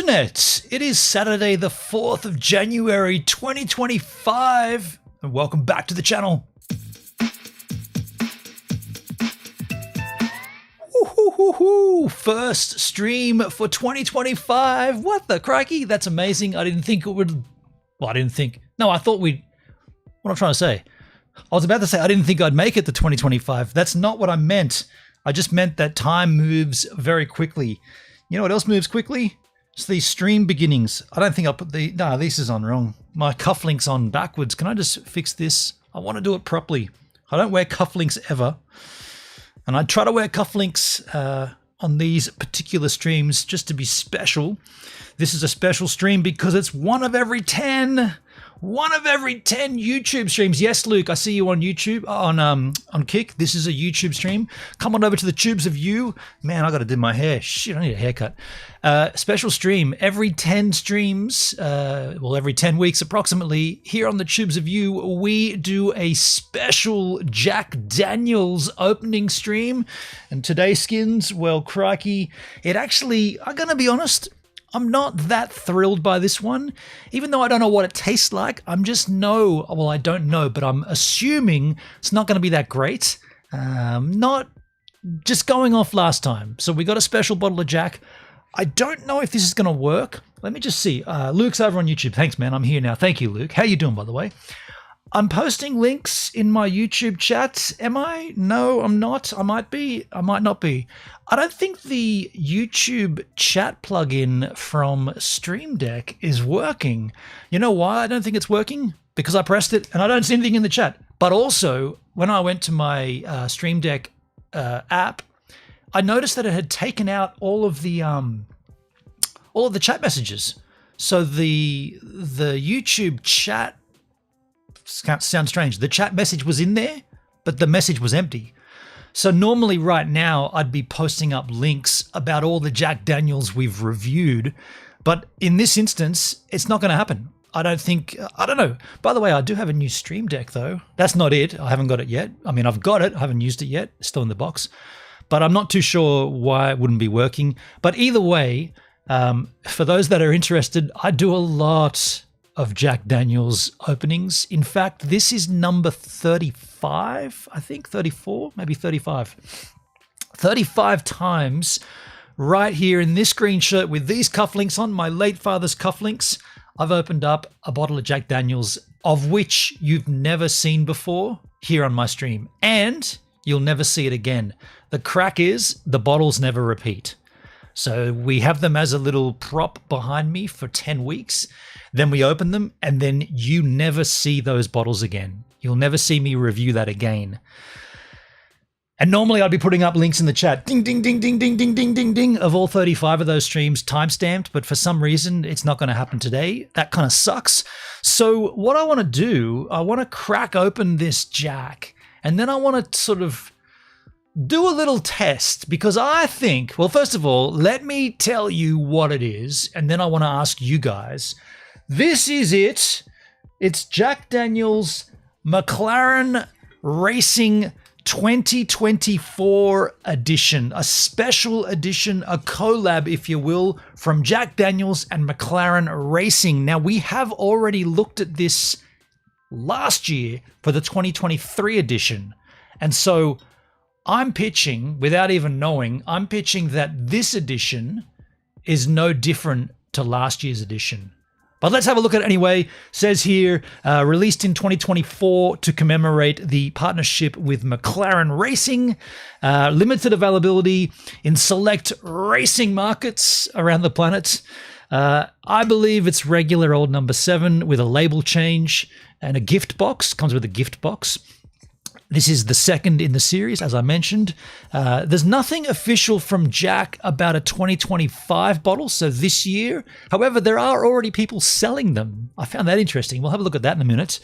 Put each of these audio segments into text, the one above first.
Internet. It is Saturday the 4th of January 2025 and welcome back to the channel. First stream for 2025. What the crikey? That's amazing. I didn't think it would. Well, I didn't think. No, I thought we'd. What I'm trying to say. I was about to say I didn't think I'd make it to 2025. That's not what I meant. I just meant that time moves very quickly. You know what else moves quickly? It's these stream beginnings. I don't think I'll put the... No, this is on wrong. My cufflinks on backwards. Can I just fix this? I want to do it properly. I don't wear cufflinks ever. And I try to wear cufflinks on these particular streams just to be special. This is a special stream because it's one of every 10 YouTube streams. Yes, Luke, I see you on YouTube, on Kick. This is a YouTube stream. Come on over to the Tubes of You. Man, I got to do my hair. Shit, I need a haircut. Special stream. Every 10 streams, well, every 10 weeks approximately, here on the Tubes of You, we do a special Jack Daniels opening stream. And today, Skins, well, crikey, it actually, I'm going to be honest, I'm not that thrilled by this one, even though I don't know what it tastes like. I don't know, but I'm assuming it's not going to be that great. Not just going off last time. So we got a special bottle of Jack. I don't know if this is going to work. Let me just see. Luke's over on YouTube. Thanks, man. I'm here now. Thank you, Luke. How you doing, by the way? I'm posting links in my YouTube chat. Am I? No, I'm not. I might be. I might not be. I don't think the YouTube chat plugin from Stream Deck is working. You know why I don't think it's working? Because I pressed it and I don't see anything in the chat. But also, when I went to my Stream Deck app, I noticed that it had taken out all of the chat messages. So the YouTube chat, sounds strange, the chat message was in there, but the message was empty. So normally right now I'd be posting up links about all the Jack Daniels we've reviewed, but in this instance, it's not going to happen. I don't know. By the way, I do have a new Stream Deck though. That's not it. I haven't got it yet. I mean, I've got it. I haven't used it yet. It's still in the box, but I'm not too sure why it wouldn't be working. But either way, for those that are interested, I do a lot of Jack Daniels openings. In fact, this is number 35, I think, 34, maybe 35. 35 times right here in this green shirt with these cufflinks on, my late father's cufflinks, I've opened up a bottle of Jack Daniels, of which you've never seen before here on my stream, and you'll never see it again. The crack is the bottles never repeat. So we have them as a little prop behind me for 10 weeks. Then we open them and then you never see those bottles again. You'll never see me review that again. And normally I'd be putting up links in the chat, ding, ding, ding, ding, ding, ding, ding, ding, ding, of all 35 of those streams timestamped, but for some reason it's not going to happen today. That kind of sucks. So what I want to do, I want to crack open this Jack and then I want to sort of do a little test because I think, well, first of all, let me tell you what it is. And then I want to ask you guys, this is it. It's Jack Daniels McLaren Racing 2024 edition, a special edition, a collab, if you will, from Jack Daniels and McLaren Racing. Now, we have already looked at this last year for the 2023 edition. And so I'm pitching, without even knowing, I'm pitching that this edition is no different to last year's edition. But let's have a look at it anyway. Says here, released in 2024 to commemorate the partnership with McLaren Racing. Limited availability in select racing markets around the planet. I believe it's regular old number 7 with a label change and a gift box. Comes with a gift box. This is the second in the series, as I mentioned. There's nothing official from Jack about a 2025 bottle, so this year. However, there are already people selling them. I found that interesting. We'll have a look at that in a minute.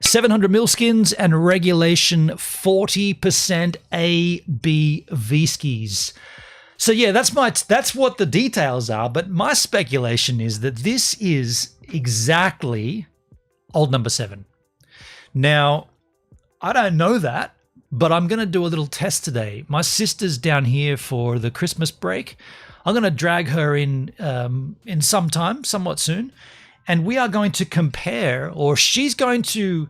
700 ml skins and regulation 40% ABV skis. So yeah, that's what the details are, but my speculation is that this is exactly old number 7. Now, I don't know that, but I'm going to do a little test today. My sister's down here for the Christmas break. I'm going to drag her in some time, somewhat soon, and we are going to compare, or she's going to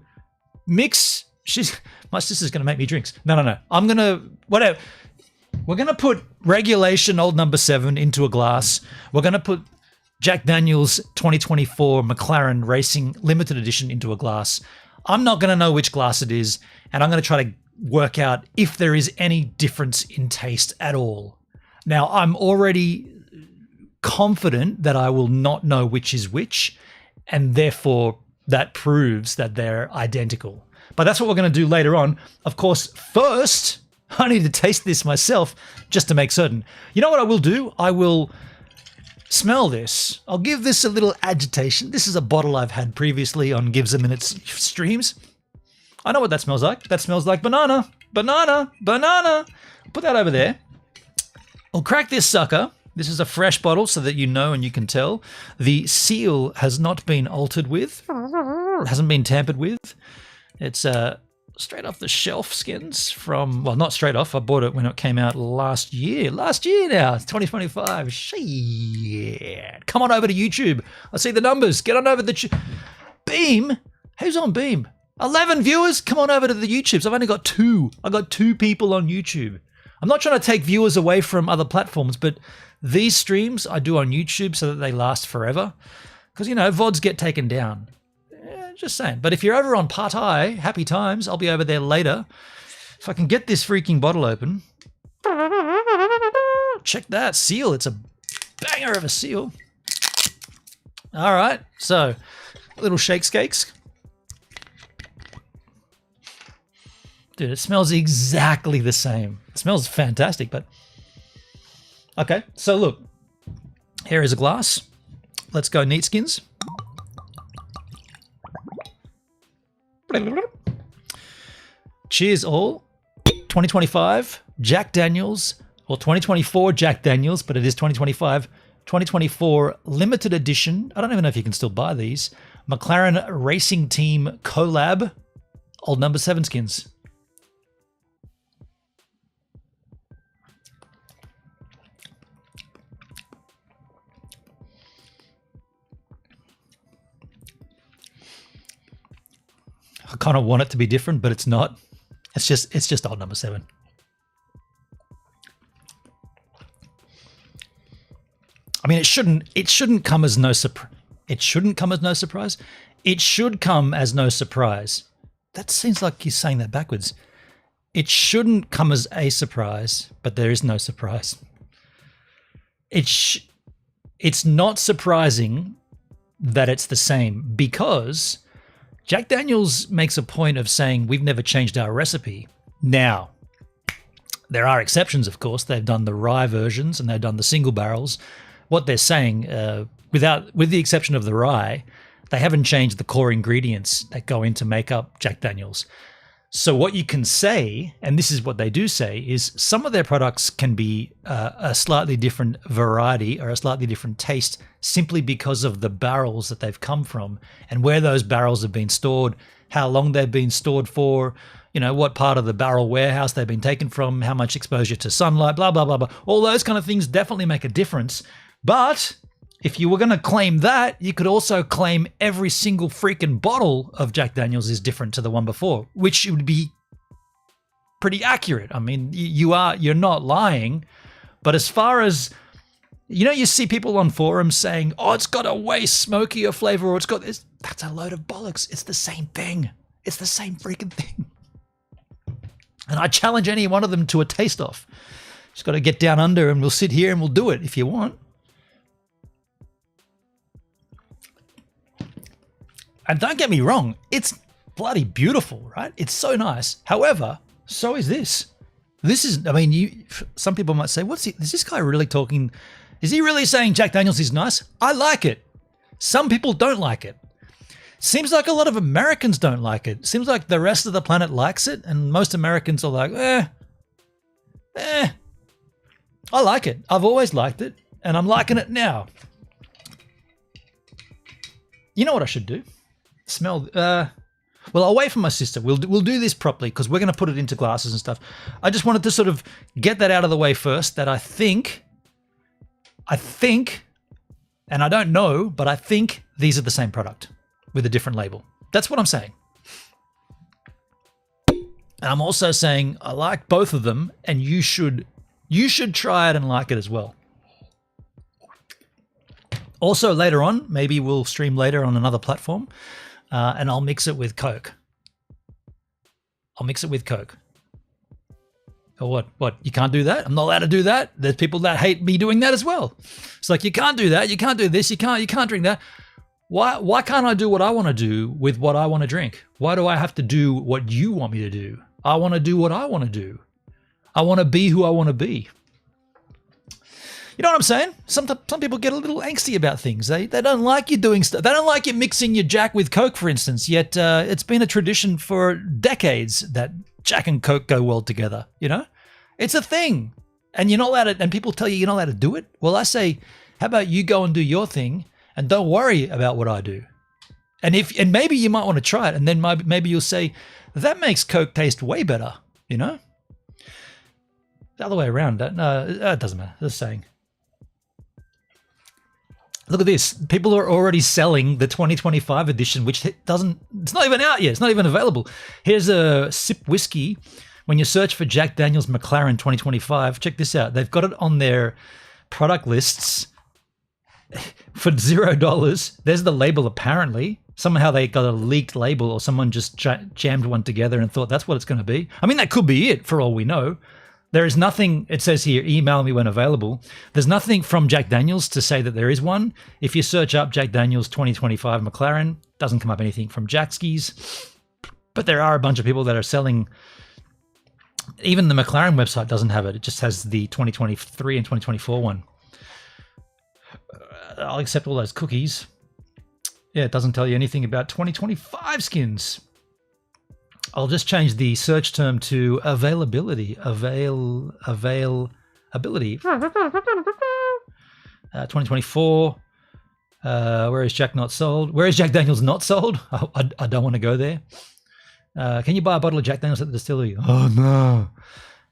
mix. My sister's going to make me drinks. No. I'm going to, whatever. We're going to put regulation old number 7 into a glass. We're going to put Jack Daniel's 2024 McLaren Racing Limited Edition into a glass. I'm not going to know which glass it is, and I'm going to try to work out if there is any difference in taste at all. Now, I'm already confident that I will not know which is which, and therefore that proves that they're identical. But that's what we're going to do later on. Of course, first, I need to taste this myself just to make certain. You know what I will do? I will smell this. I'll give this a little agitation. This is a bottle I've had previously on Gives a Minute's streams. I know what that smells like. That smells like banana. Banana. Banana. Put that over there. I'll crack this sucker. This is a fresh bottle so that you know and you can tell. The seal has not been altered with. It hasn't been tampered with. It's straight off the shelf skins from, well, not straight off. I bought it when it came out last year. Last year now. It's 2025. Shit. Come on over to YouTube. I see the numbers. Get on over the Beam? Who's on Beam? 11 viewers? Come on over to the YouTubes. I've only got 2. I got 2 people on YouTube. I'm not trying to take viewers away from other platforms, but these streams I do on YouTube so that they last forever. Because, you know, VODs get taken down. Just saying. But if you're over on Partai, happy times. I'll be over there later. If I can get this freaking bottle open. Check that seal. It's a banger of a seal. All right. So, little shakes. Dude, it smells exactly the same. It smells fantastic, but... Okay, so look. Here is a glass. Let's go neat skins. Cheers all. 2025 Jack Daniels, or 2024 Jack Daniels, but it is 2025. 2024 limited edition. I don't even know if you can still buy these. McLaren Racing Team collab. Old number 7 skins. I kind of want it to be different, but it's not. It's just old number 7. I mean, it shouldn't come as no surprise. It shouldn't come as no surprise. It should come as no surprise. That seems like you're saying that backwards. It shouldn't come as a surprise, but there is no surprise. It's not surprising that it's the same, because Jack Daniels makes a point of saying we've never changed our recipe. Now, there are exceptions, of course. They've done the rye versions and they've done the single barrels. What they're saying, with the exception of the rye, they haven't changed the core ingredients that go in to make up Jack Daniels. So what you can say, and this is what they do say, is some of their products can be a slightly different variety or a slightly different taste simply because of the barrels that they've come from and where those barrels have been stored, how long they've been stored for, you know, what part of the barrel warehouse they've been taken from, how much exposure to sunlight, blah, blah, blah, blah. All those kind of things definitely make a difference. But if you were going to claim that, you could also claim every single freaking bottle of Jack Daniels is different to the one before, which would be pretty accurate. I mean, you're not lying. But as far as, you know, you see people on forums saying, oh, it's got a way smokier flavor, or it's got this. That's a load of bollocks. It's the same thing. It's the same freaking thing. And I challenge any one of them to a taste-off. Just got to get down under and we'll sit here and we'll do it if you want. And don't get me wrong, it's bloody beautiful, right? It's so nice. However, so is this. This is, I mean, some people might say, is this guy really talking? Is he really saying Jack Daniels is nice? I like it. Some people don't like it. Seems like a lot of Americans don't like it. Seems like the rest of the planet likes it, and most Americans are like, I like it. I've always liked it, and I'm liking it now. You know what I should do? Smell. Well, away from my sister. We'll do this properly because we're going to put it into glasses and stuff. I just wanted to sort of get that out of the way first, that I think, and I don't know, but I think these are the same product with a different label. That's what I'm saying. And I'm also saying I like both of them, and you should try it and like it as well. Also, later on, maybe we'll stream later on another platform, and I'll mix it with Coke. I'll mix it with Coke. Or what? What? You can't do that? I'm not allowed to do that? There's people that hate me doing that as well. It's like, you can't do that. You can't do this. You can't drink that. Why can't I do what I want to do with what I want to drink? Why do I have to do what you want me to do? I want to do what I want to do. I want to be who I want to be. You know what I'm saying? Some people get a little angsty about things. They don't like you doing stuff. They don't like you mixing your Jack with Coke, for instance. Yet it's been a tradition for decades that Jack and Coke go well together. You know, it's a thing, and you're not allowed to. And people tell you you're not allowed to do it. Well, I say, how about you go and do your thing, and don't worry about what I do. And maybe you might want to try it, and then maybe you'll say that makes Coke taste way better. You know, the other way around. No, it doesn't matter. Just saying. Look at this. People are already selling the 2025 edition, which it's not even out yet. It's not even available. Here's a sip whiskey. When you search for Jack Daniel's McLaren 2025, check this out. They've got it on their product lists for $0. There's the label, apparently. Somehow they got a leaked label, or someone just jammed one together and thought that's what it's going to be. I mean, that could be it for all we know. There is nothing, it says here, email me when available. There's nothing from Jack Daniels to say that there is one. If you search up Jack Daniels 2025 McLaren, doesn't come up anything from Jackskis. But there are a bunch of people that are selling. Even the McLaren website doesn't have it. It just has the 2023 and 2024 one. I'll accept all those cookies. Yeah, it doesn't tell you anything about 2025 skins. I'll just change the search term to availability. Availability. 2024. Where is Jack not sold? Where is Jack Daniels not sold? I don't want to go there. Can you buy a bottle of Jack Daniels at the distillery? Oh, no.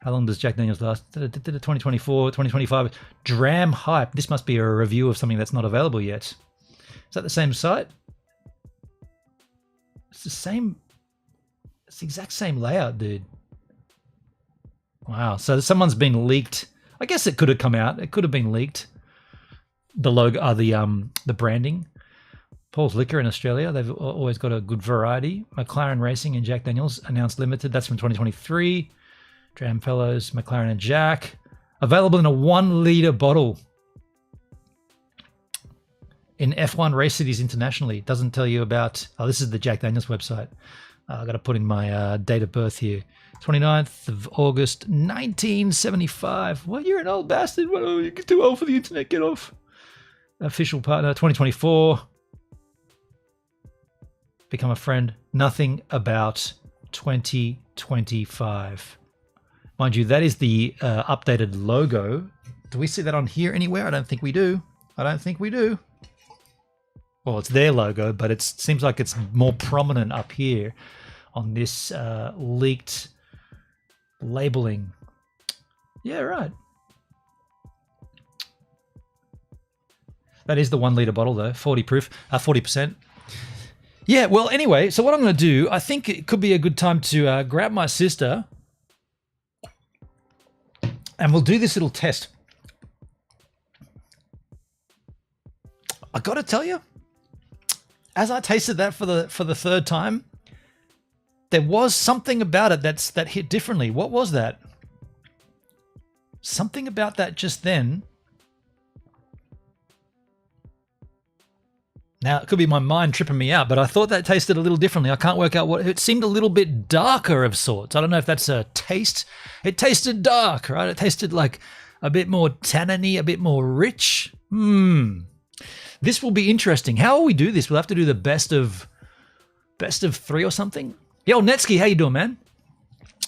How long does Jack Daniels last? 2024, 2025. Dram Hype. This must be a review of something that's not available yet. Is that the same site? It's the same. It's the exact same layout, dude. Wow. So someone's been leaked. I guess it could have come out. It could have been leaked. The logo, the branding. Paul's Liquor in Australia. They've always got a good variety. McLaren Racing and Jack Daniels announced limited. That's from 2023. Dram Fellows, McLaren and Jack. Available in a 1 litre bottle. In F1 race cities internationally. It doesn't tell you about. Oh, this is the Jack Daniels website. I've got to put in my date of birth here. 29th of August, 1975. Well, you're an old bastard. Well, you're too old for the internet. Get off. Official partner, 2024. Become a friend. Nothing about 2025. Mind you, that is the updated logo. Do we see that on here anywhere? I don't think we do. Well, it's their logo, but it seems like it's more prominent up here on this leaked labeling. Yeah, right. That is the 1 litre bottle, though. 40 proof, 40%. Yeah, well, anyway, so what I'm going to do, I think it could be a good time to grab my sister and we'll do this little test. I got to tell you, as I tasted that for the third time, there was something about it that hit differently. What was that? Something about that just then. Now, it could be my mind tripping me out, but I thought that tasted a little differently. I can't work out what. It seemed a little bit darker of sorts. I don't know if that's a taste. It tasted dark, right? It tasted like a bit more tanniny, a bit more rich. This will be interesting. How will we do this? We'll have to do the best of 3 or something. Yo, Netsky, how you doing, man?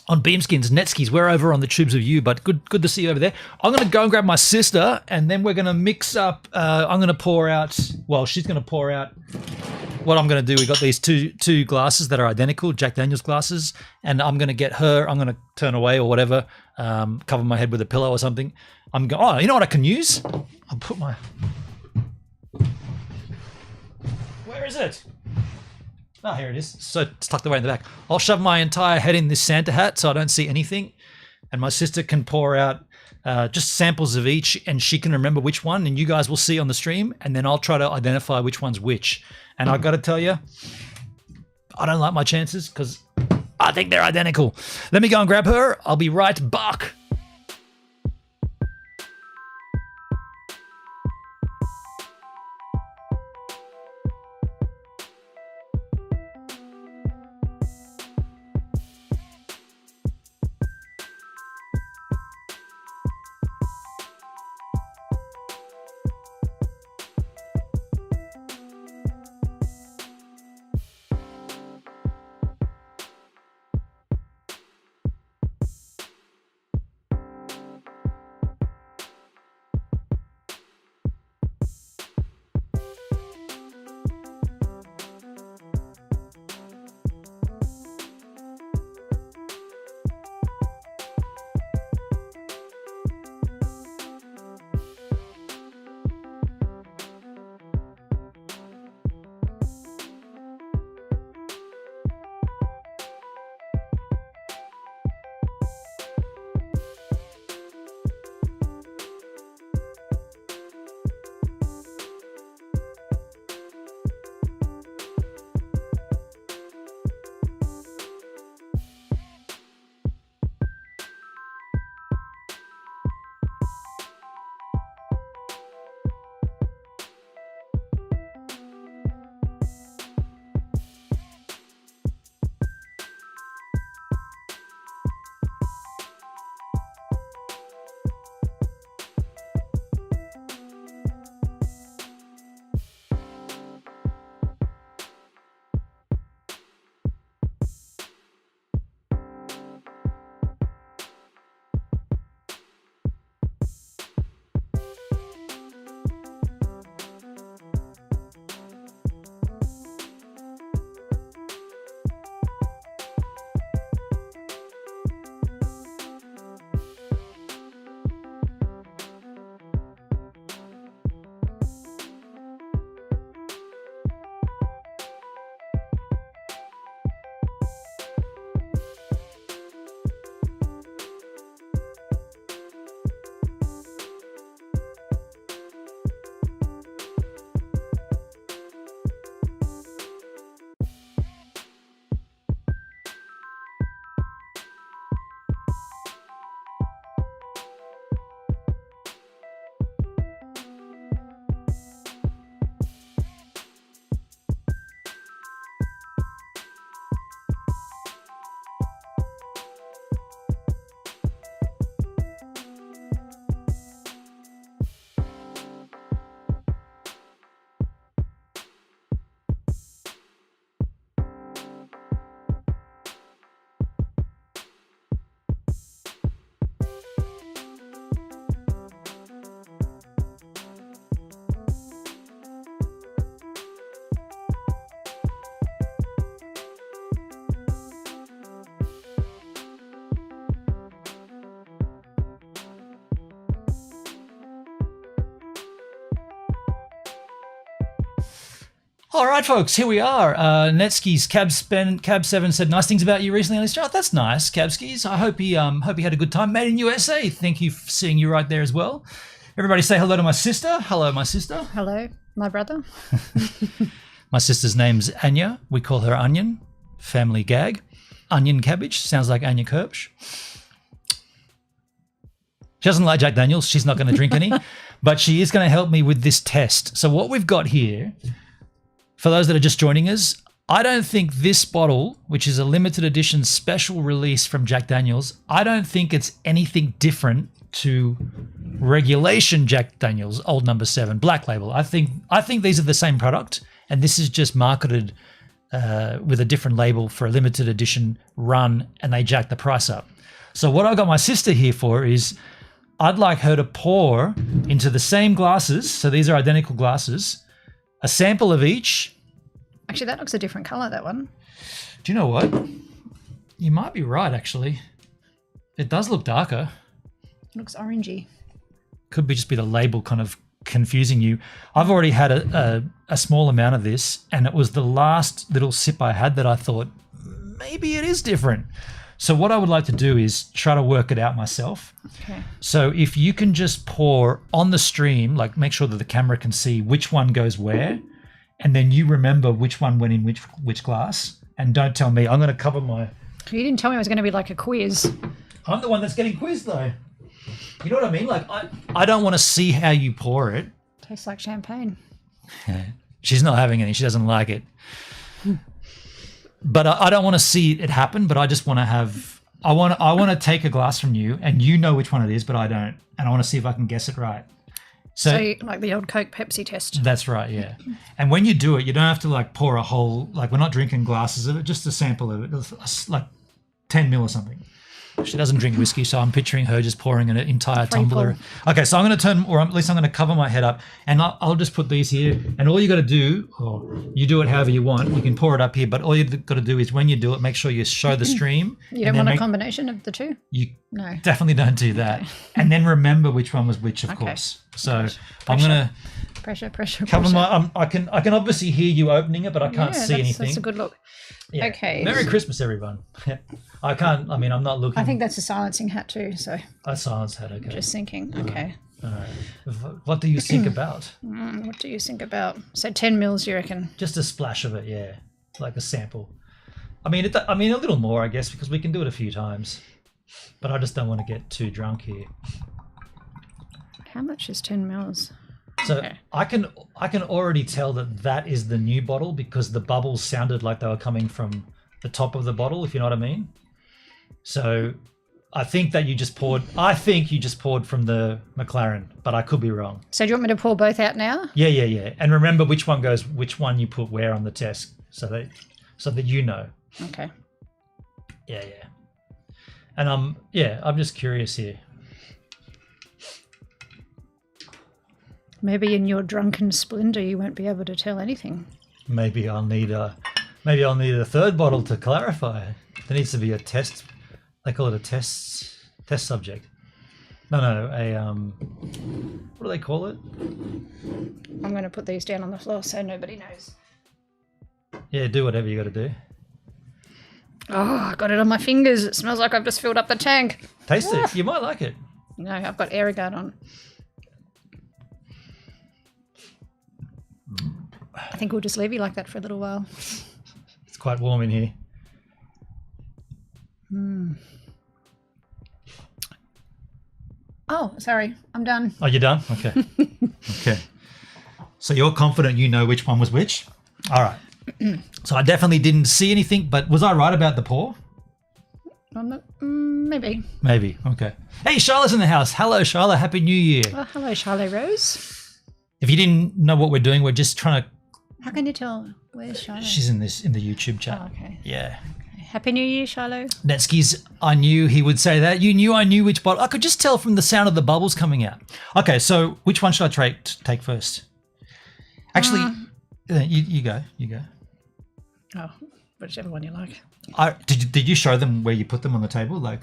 On Beamskins, Netskis, we're over on the Tubes of You, but good to see you over there. I'm going to go and grab my sister, and then we're going to mix up. I'm going to pour out. Well, she's going to pour out what I'm going to do, we got these two glasses that are identical, Jack Daniels glasses, and I'm going to get her. I'm going to turn away or whatever, cover my head with a pillow or something. Oh, you know what I can use? I'll put my. Where is it? Oh, here it is. So it's tucked away in the back. I'll shove my entire head in this Santa hat so I don't see anything, and my sister can pour out just samples of each, and she can remember which one, and you guys will see on the stream, and then I'll try to identify which one's which. And I've got to tell you, I don't like my chances because I think they're identical. Let me go and grab her. I'll be right back. All right, folks, here we are. Netsky's Cab7 said nice things about you recently on his chart. That's nice, Cabskis. I hope he had a good time. Made in USA. Thank you for seeing you right there as well. Everybody say hello to my sister. Hello, my sister. Hello, my brother. My sister's name's Anya. We call her Onion. Family gag. Onion cabbage. Sounds like Anya Kirsch. She doesn't like Jack Daniels. She's not going to drink any. But she is going to help me with this test. So what we've got here, for those that are just joining us, I don't think this bottle, which is a limited edition special release from Jack Daniels, I don't think it's anything different to regulation Jack Daniels, old number 7, black label. I think these are the same product, and this is just marketed with a different label for a limited edition run, and they jack the price up. So what I got my sister here for is I'd like her to pour into the same glasses, so these are identical glasses, a sample of each, Actually, that looks a different colour, that one. Do you know what? You might be right, actually. It does look darker. It looks orangey. Could be just be the label kind of confusing you. I've already had a small amount of this, and it was the last little sip I had that I thought, maybe it is different. So what I would like to do is try to work it out myself. Okay. So if you can just pour on the stream, like make sure that the camera can see which one goes where, and then you remember which one went in which glass, and don't tell me. I'm going to cover my... You didn't tell me it was going to be like a quiz. I'm the one that's getting quizzed though. You know what I mean? Like I don't want to see how you pour it. Tastes like champagne. She's not having any. She doesn't like it. But I don't want to see it happen, but I just want to have... I want to take a glass from you, and you know which one it is, but I don't. And I want to see if I can guess it right. So like the old Coke Pepsi test. That's right, yeah. And when you do it, you don't have to like pour a whole... Like we're not drinking glasses of it, just a sample of it. Like 10 mil or something. She doesn't drink whiskey, so I'm picturing her just pouring an entire tumbler. Okay, so I'm going to turn, or at least I'm going to cover my head up, and I'll just put these here. And all you got to do, or you do it however you want. You can pour it up here, but all you got to do is when you do it, make sure you show the stream. You don't want a combination of the two? You no. Definitely don't do that. Okay. And then remember which one was which, of course. So I'm going to cover my. I can obviously hear you opening it, but I can't see anything. That's a good look. Yeah. Okay. Merry Christmas, everyone. I can't. I mean, I'm not looking. I think that's a silencing hat too. So. A silence hat. Okay. Just thinking. Okay. All right. What do you think about? What do you think about? So 10 mils, you reckon? Just a splash of it, yeah, like a sample. I mean, a little more, I guess, because we can do it a few times. But I just don't want to get too drunk here. How much is 10 mils? So okay. I can already tell that is the new bottle because the bubbles sounded like they were coming from the top of the bottle, if you know what I mean. So I think you just poured from the McLaren, but I could be wrong. So do you want me to pour both out now? Yeah. And remember which one you put where on the test so that you know. Okay. Yeah. And I'm just curious here. Maybe in your drunken splendor you won't be able to tell anything. Maybe I'll need a third bottle to clarify. There needs to be a test. They call it a test subject. No, what do they call it? I'm going to put these down on the floor so nobody knows. Yeah, do whatever you got to do. Oh, I got it on my fingers. It smells like I've just filled up the tank. Taste it. You might like it. No, I've got Airguard on. I think we'll just leave you like that for a little while. It's quite warm in here. Oh, sorry. I'm done. Oh, you're done? Okay. Okay. So you're confident you know which one was which? All right. So I definitely didn't see anything, but was I right about the pour? Maybe. Maybe. Okay. Hey, Charlotte's in the house. Hello, Charlotte. Happy New Year. Oh, hello, Charlotte Rose. If you didn't know what we're doing, we're just trying to... How can you tell? Where's Charlotte? She's in the YouTube chat. Oh, okay. Yeah. Okay. Happy New Year, Charlotte. Netsky's, I knew he would say that. You knew I knew which bottle. I could just tell from the sound of the bubbles coming out. Okay, so which one should I take first? Actually, you go. Oh, whichever one you like. Did you show them where you put them on the table? Like,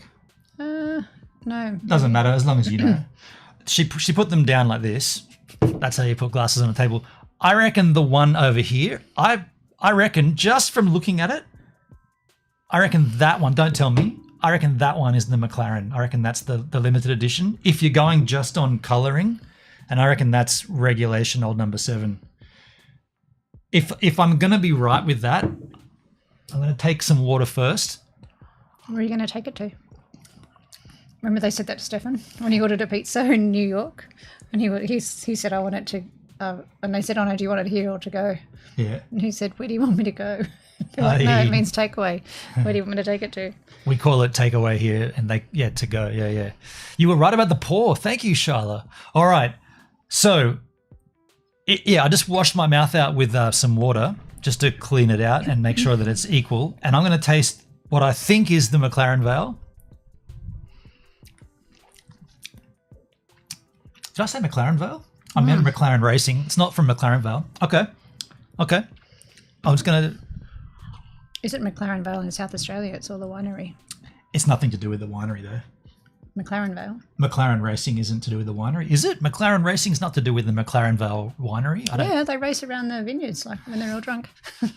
no. Doesn't matter as long as you know. She put them down like this. That's how you put glasses on a table. I reckon the one over here, I reckon just from looking at it, I reckon that one, don't tell me, I reckon that one is the McLaren. I reckon that's the limited edition. If you're going just on colouring, and I reckon that's regulation old number 7. If I'm going to be right with that, I'm going to take some water first. Where are you going to take it to? Remember they said that to Stefan when he ordered a pizza in New York? And he said, I want it to, and they said, oh no, do you want it here or to go? Yeah. And he said, where do you want me to go? They're like, no, it means takeaway. Where do you want me to take it to? We call it takeaway here, and to go. Yeah. You were right about the pour. Thank you, Charla. All right. So, I just washed my mouth out with some water just to clean it out and make sure that it's equal. And I'm going to taste what I think is the McLaren Vale. Did I say McLaren Vale? I meant McLaren Racing. It's not from McLaren Vale. Okay. I was going to... Is it McLaren Vale in South Australia? It's all the winery. It's nothing to do with the winery, though. McLaren Vale? McLaren Racing isn't to do with the winery. Is it? McLaren Racing's not to do with the McLaren Vale winery? Yeah, they race around the vineyards like when they're all drunk.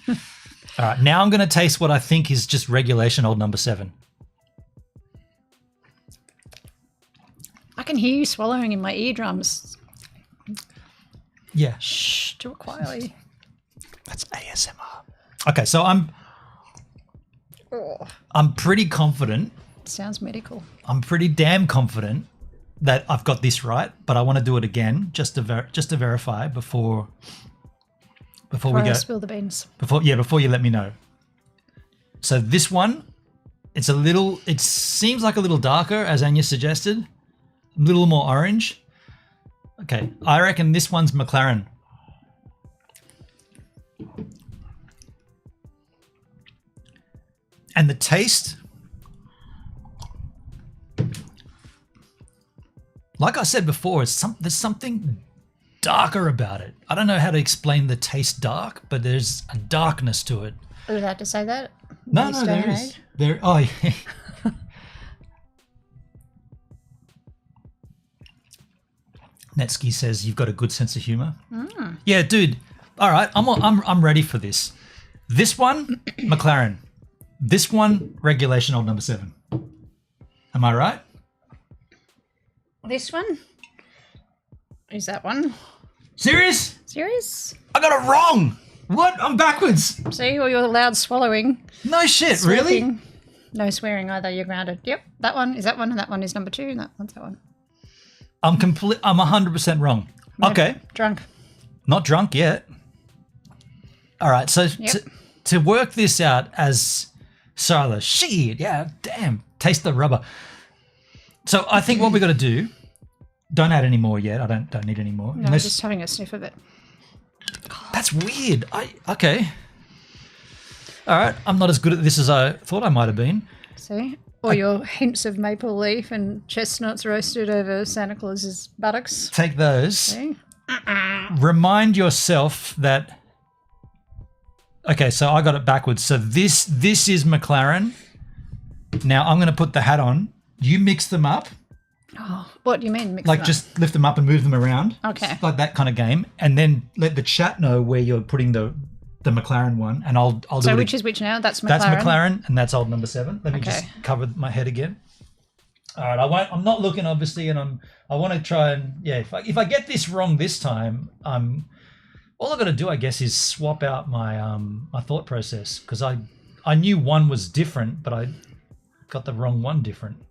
All right, now I'm going to taste what I think is just regulation old number 7. I can hear you swallowing in my eardrums. Yeah. Shh, do it quietly. That's ASMR. Okay, so I'm pretty confident. Sounds medical. I'm pretty damn confident that I've got this right, but I want to do it again just to verify before we go. Spill the beans. Before you let me know. So this one, it seems like a little darker, as Anya suggested, a little more orange. Okay, I reckon this one's McLaren. And the taste, like I said before, there's something darker about it. I don't know how to explain the taste dark, but there's a darkness to it. Are you allowed to say that? No, there is. Oh, yeah. Netsky says you've got a good sense of humor. Yeah, dude. All right, I'm ready for this. This one, McLaren. This one, regulation old number 7. Am I right? This one? Is that one? Serious? Serious? I got it wrong. What? I'm backwards. See, or you're loud swallowing. No shit, Swearing. really? No swearing either, you're grounded. Yep, that one is that one, and that one is number 2, and that one's that one. I'm 100% wrong. No, Okay. Drunk. Not drunk yet. All right, so Yep. to work this out as Silas, shit, yeah, damn, taste the rubber. So I think what we got to do, don't add any more yet. I don't need any more. No, I'm just having a sniff of it. That's weird. Okay. All right, I'm not as good at this as I thought I might have been. See? Or your hints of maple leaf and chestnuts roasted over Santa Claus's buttocks. Take those. See? Remind yourself that. Okay, so I got it backwards. So this is McLaren. Now I'm going to put the hat on. You mix them up. Oh, what do you mean? Mix Like them up? just lift them up and move them around. Okay. It's like that kind of game, and then let the chat know where you're putting the McLaren one, and I'll do So it. which is which now? That's McLaren. That's McLaren, and that's old number 7. Let me Okay. just cover my head again. All right, I'm not looking obviously, and I want to try and If I get this wrong this time, all I got to do, I guess, is swap out my my thought process, because I knew one was different, but I got the wrong one different.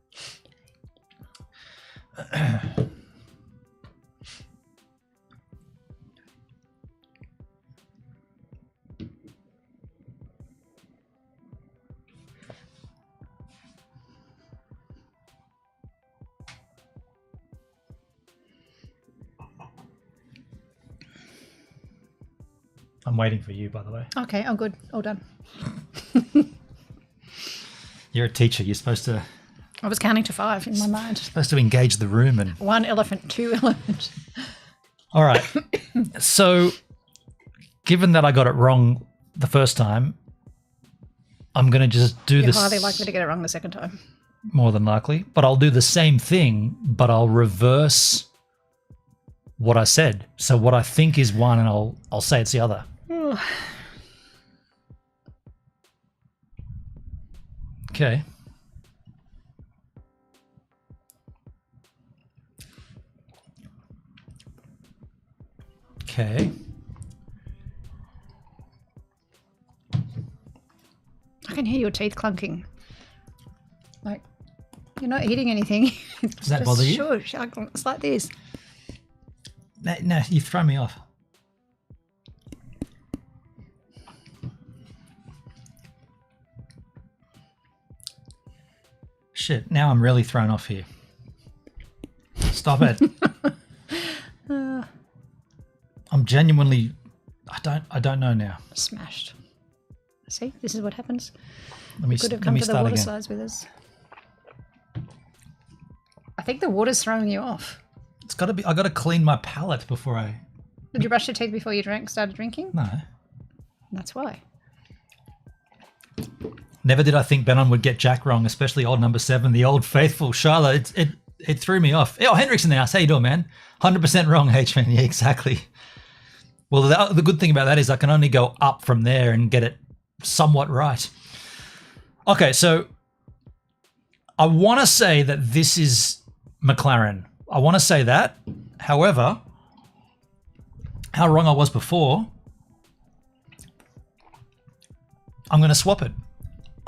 I'm waiting for you, by the way. Okay, I'm good. All done. You're a teacher. You're supposed to I was counting to 5 in my mind. engage the room and 1 elephant, 2 elephant. All right. So, given that I got it wrong the first time, I'm going to just do You're this. highly likely to get it wrong the second time. More than likely, but I'll do the same thing, but I'll reverse what I said. So what I think is one, and I'll say it's the other. Okay. Okay. I can hear your teeth clunking. Like, you're not eating anything. Does that bother you? Shush. It's like this. No, you throw me off. Shit, now I'm really thrown off here. Stop it. I'm genuinely I don't know now. Smashed. See, this is what happens. Let me Could have let come me to the start water again. slides with us. I think the water's throwing you off. It's got to be. I got to clean my palate before I. Did you brush your teeth before you started drinking? No. That's why. Never did I think Benon would get Jack wrong, especially old number 7, the old faithful. Charlotte, it threw me off. Oh, Hendrick's in the house. How you doing, man? 100% wrong, H-Man. Yeah, exactly. Well, the good thing about that is I can only go up from there and get it somewhat right. Okay, so I want to say that this is McLaren. I want to say that. However, how wrong I was before, I'm going to swap it.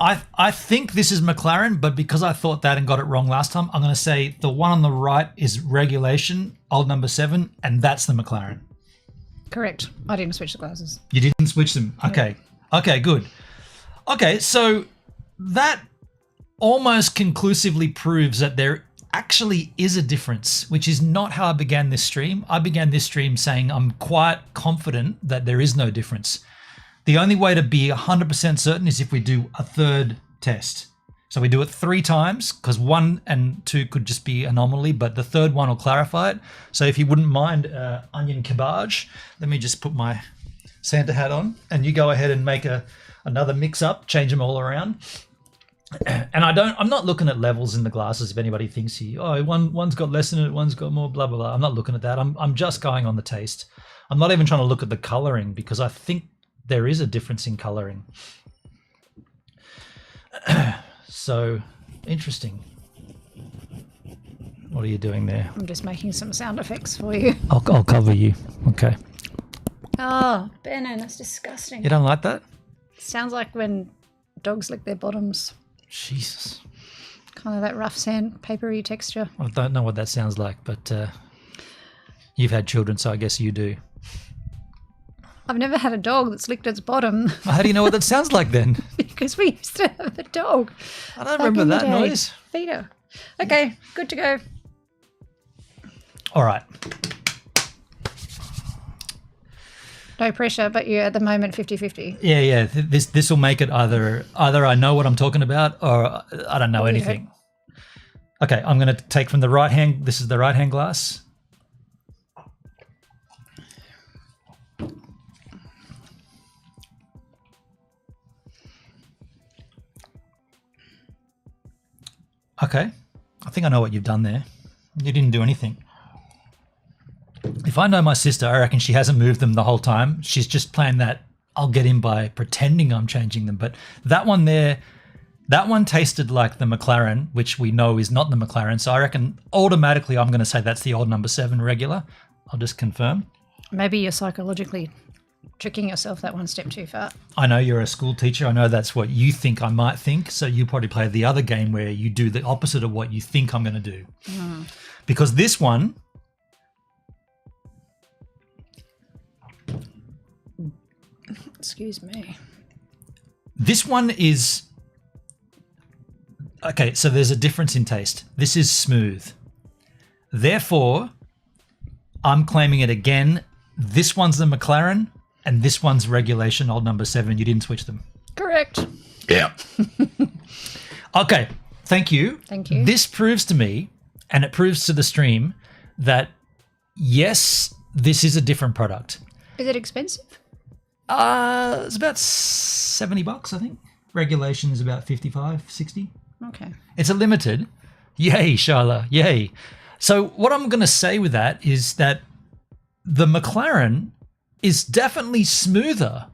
I think this is McLaren, but because I thought that and got it wrong last time, I'm going to say the one on the right is Regulation, old number 7, and that's the McLaren. Correct. I didn't switch the glasses. You didn't switch them. Okay. Yeah. Okay, good. Okay, so that almost conclusively proves that there actually is a difference, which is not how I began this stream. I began this stream saying I'm quite confident that there is no difference. The only way to be 100% certain is if we do a third test. So we do it 3 times because 1 and 2 could just be anomaly, but the third one will clarify it. So if you wouldn't mind, onion cabbage, let me just put my Santa hat on and you go ahead and make another mix up, change them all around. And I'm not looking at levels in the glasses if anybody thinks one's got less in it, one's got more, blah, blah, blah. I'm not looking at that. I'm just going on the taste. I'm not even trying to look at the coloring because I think there is a difference in coloring. So interesting. What are you doing there? I'm just making some sound effects for you. I'll cover you. Okay. Oh, Benon, that's disgusting. You don't like that? Sounds like when dogs lick their bottoms. Jesus. Kind of that rough sandpapery texture. I don't know what that sounds like, but you've had children, so I guess you do. I've never had a dog that's licked its bottom. Well, how do you know what that sounds like then? Because we used to have a dog. I don't remember that noise. Feeder. Okay, good to go. All right. No pressure, but you're at the moment 50-50. Yeah. This will make it either I know what I'm talking about or I don't know anything. Okay, I'm going to take from the right hand. This is the right hand glass. Okay, I think I know what you've done there. You didn't do anything. If I know my sister, I reckon she hasn't moved them the whole time. She's just playing that I'll get in by pretending I'm changing them. But that one there, that one tasted like the McLaren, which we know is not the McLaren. So I reckon automatically I'm going to say that's the old number 7 regular. I'll just confirm. Maybe you're psychologically tricking yourself that one step too far. I know you're a school teacher. I know that's what you think I might think. So you probably play the other game where you do the opposite of what you think I'm going to do. Because this one... Excuse me. This one is... Okay, so there's a difference in taste. This is smooth. Therefore, I'm claiming it again. This one's the McLaren and this one's Regulation old number 7. You didn't switch them. Correct. Yeah. Okay, thank you. Thank you. This proves to me, and it proves to the stream, that yes, this is a different product. Is it expensive? It's about $70, I think. Regulation is about 55, 60. Okay. It's a limited. Yay, Charla, yay. So what I'm going to say with that is that the McLaren is definitely smoother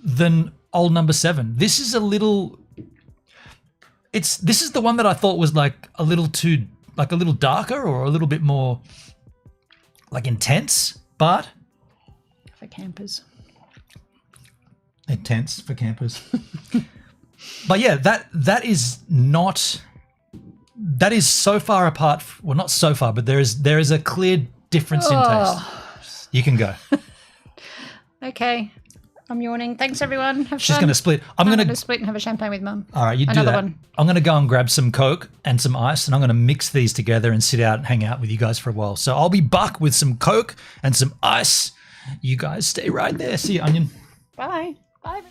than old number 7. This is a little... This is the one that I thought was like a little darker or a little bit more like intense, but... For campers. Intense for campers. But yeah, that is so far apart. Well, not so far, but there is a clear difference in taste. You can go. Okay. I'm yawning. Thanks, everyone. Have She's fun. going to split. I'm going to split and have a champagne with Mum. All right, you do Another that. one. I'm going to go and grab some Coke and some ice, and I'm going to mix these together and sit out and hang out with you guys for a while. So I'll be back with some Coke and some ice. You guys stay right there. See you, Onion. Bye. Bye.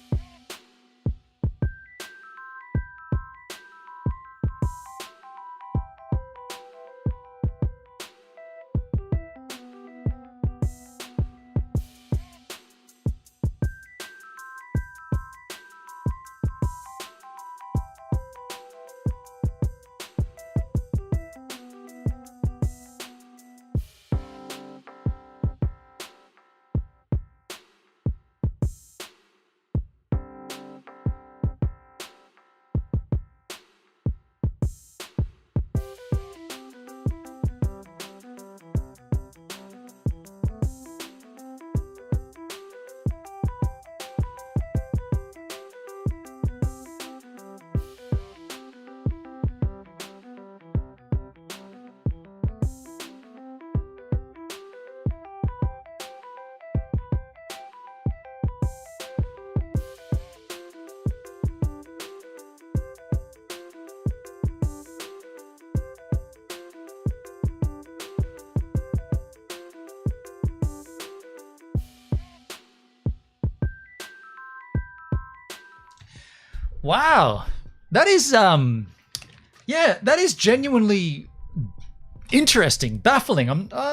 Wow. That is yeah, that is genuinely interesting, baffling.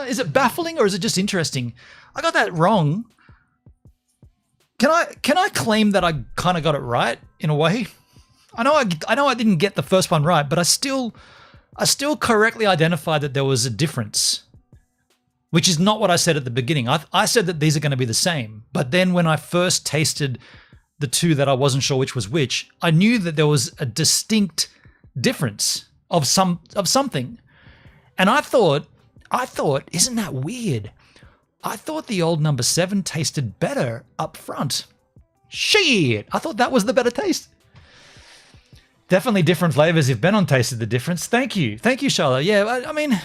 Is it baffling or is it just interesting? I got that wrong. Can I claim that I kind of got it right in a way? I know I didn't get the first one right, but I still correctly identified that there was a difference, which is not what I said at the beginning. I said that these are going to be the same, but then when I first tasted the two that I wasn't sure which was which, I knew that there was a distinct difference of something. And I thought, isn't that weird? I thought the old number 7 tasted better up front. Shit! I thought that was the better taste. Definitely different flavors if Benon tasted the difference. Thank you, Charlotte. Yeah, I mean,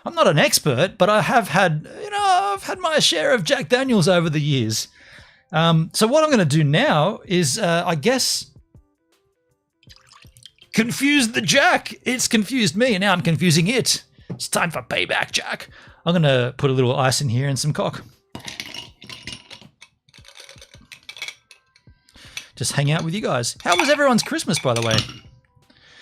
I'm not an expert, but I have had, I've had my share of Jack Daniels over the years. So what I'm going to do now is, I guess, confuse the Jack. It's confused me, and now I'm confusing it. It's time for payback, Jack. I'm going to put a little ice in here and some cock. Just hang out with you guys. How was everyone's Christmas, by the way?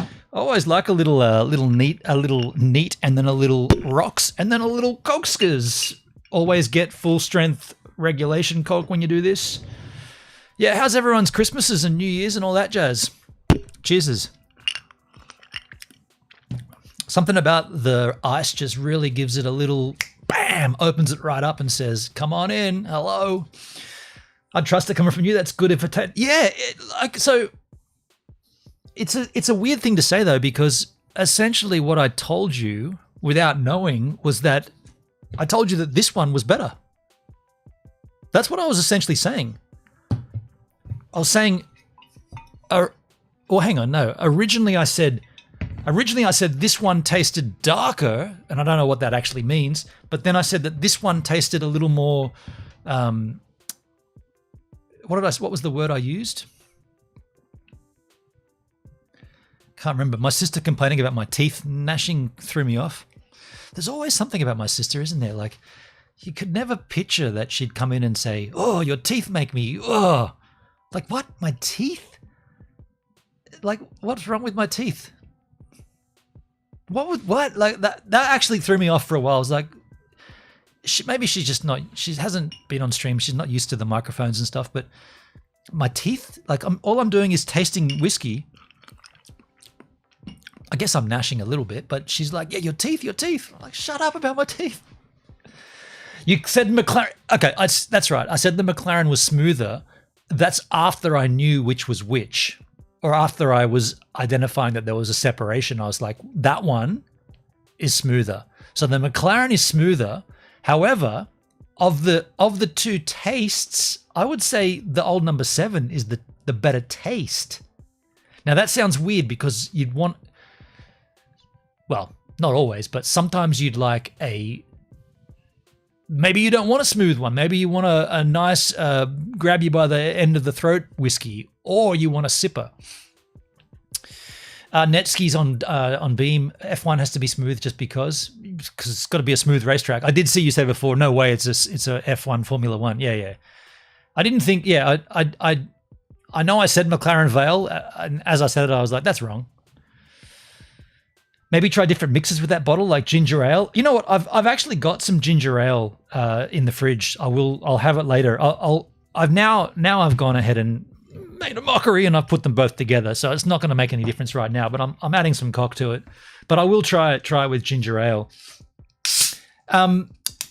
I always like a little neat, and then a little rocks, and then a little cockskers. Always get full strength regulation cock when you do this. Yeah, how's everyone's Christmases and New Year's and all that jazz? Cheers. Something about the ice just really gives it a little bam, opens it right up and says, "Come on in, hello." I trust it coming from you. That's good if it. Yeah, so. It's a weird thing to say though, because essentially what I told you without knowing was that I told you that this one was better. That's what I was essentially saying. I was saying, hang on, no. Originally I said this one tasted darker, and I don't know what that actually means. But then I said that this one tasted a little more. What was the word I used? Can't remember. My sister complaining about my teeth gnashing threw me off. There's always something about my sister, isn't there? Like, you could never picture that she'd come in and say, "Oh, your teeth make me, oh." Like, what? My teeth? Like, what's wrong with my teeth? What? Like, that actually threw me off for a while. I was like, maybe she hasn't been on stream. She's not used to the microphones and stuff, but my teeth, like, all I'm doing is tasting whiskey. I guess I'm gnashing a little bit, but she's like, "Yeah, your teeth. I'm like, shut up about my teeth. You said McLaren. Okay, that's right. I said the McLaren was smoother. That's after I knew which was which, or after I was identifying that there was a separation. I was like, that one is smoother. So the McLaren is smoother. However, of the two tastes, I would say the old number 7 is the better taste. Now that sounds weird because you'd want, well, not always, but sometimes you'd like maybe you don't want a smooth one. Maybe you want a nice grab you by the end of the throat whiskey, or you want a sipper. Netski's on Beam. F1 has to be smooth just because it's got to be a smooth racetrack. I did see you say before, no way, it's a F1 Formula One. Yeah. I didn't think. Yeah, I know I said McLaren Vale, and as I said it, I was like, that's wrong. Maybe try different mixes with that bottle, like ginger ale. You know what? I've actually got some ginger ale in the fridge. I'll have it later. I've gone ahead and made a mockery, and I've put them both together. So it's not going to make any difference right now. But I'm adding some cock to it. But I will try it with ginger ale.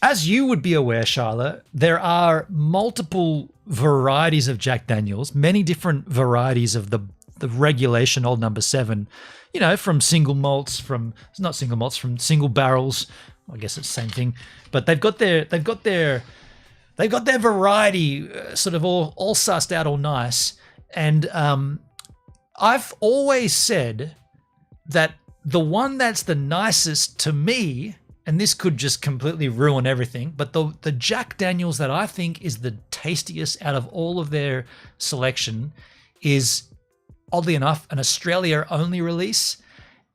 As you would be aware, Charlotte, there are multiple varieties of Jack Daniels, many different varieties of the regulation old number 7. You know, from single malts, from single barrels. I guess it's the same thing, but they've got their variety sort of all sussed out, all nice. And I've always said that the one that's the nicest to me, and this could just completely ruin everything, but the Jack Daniels that I think is the tastiest out of all of their selection is, oddly enough, an Australia-only release.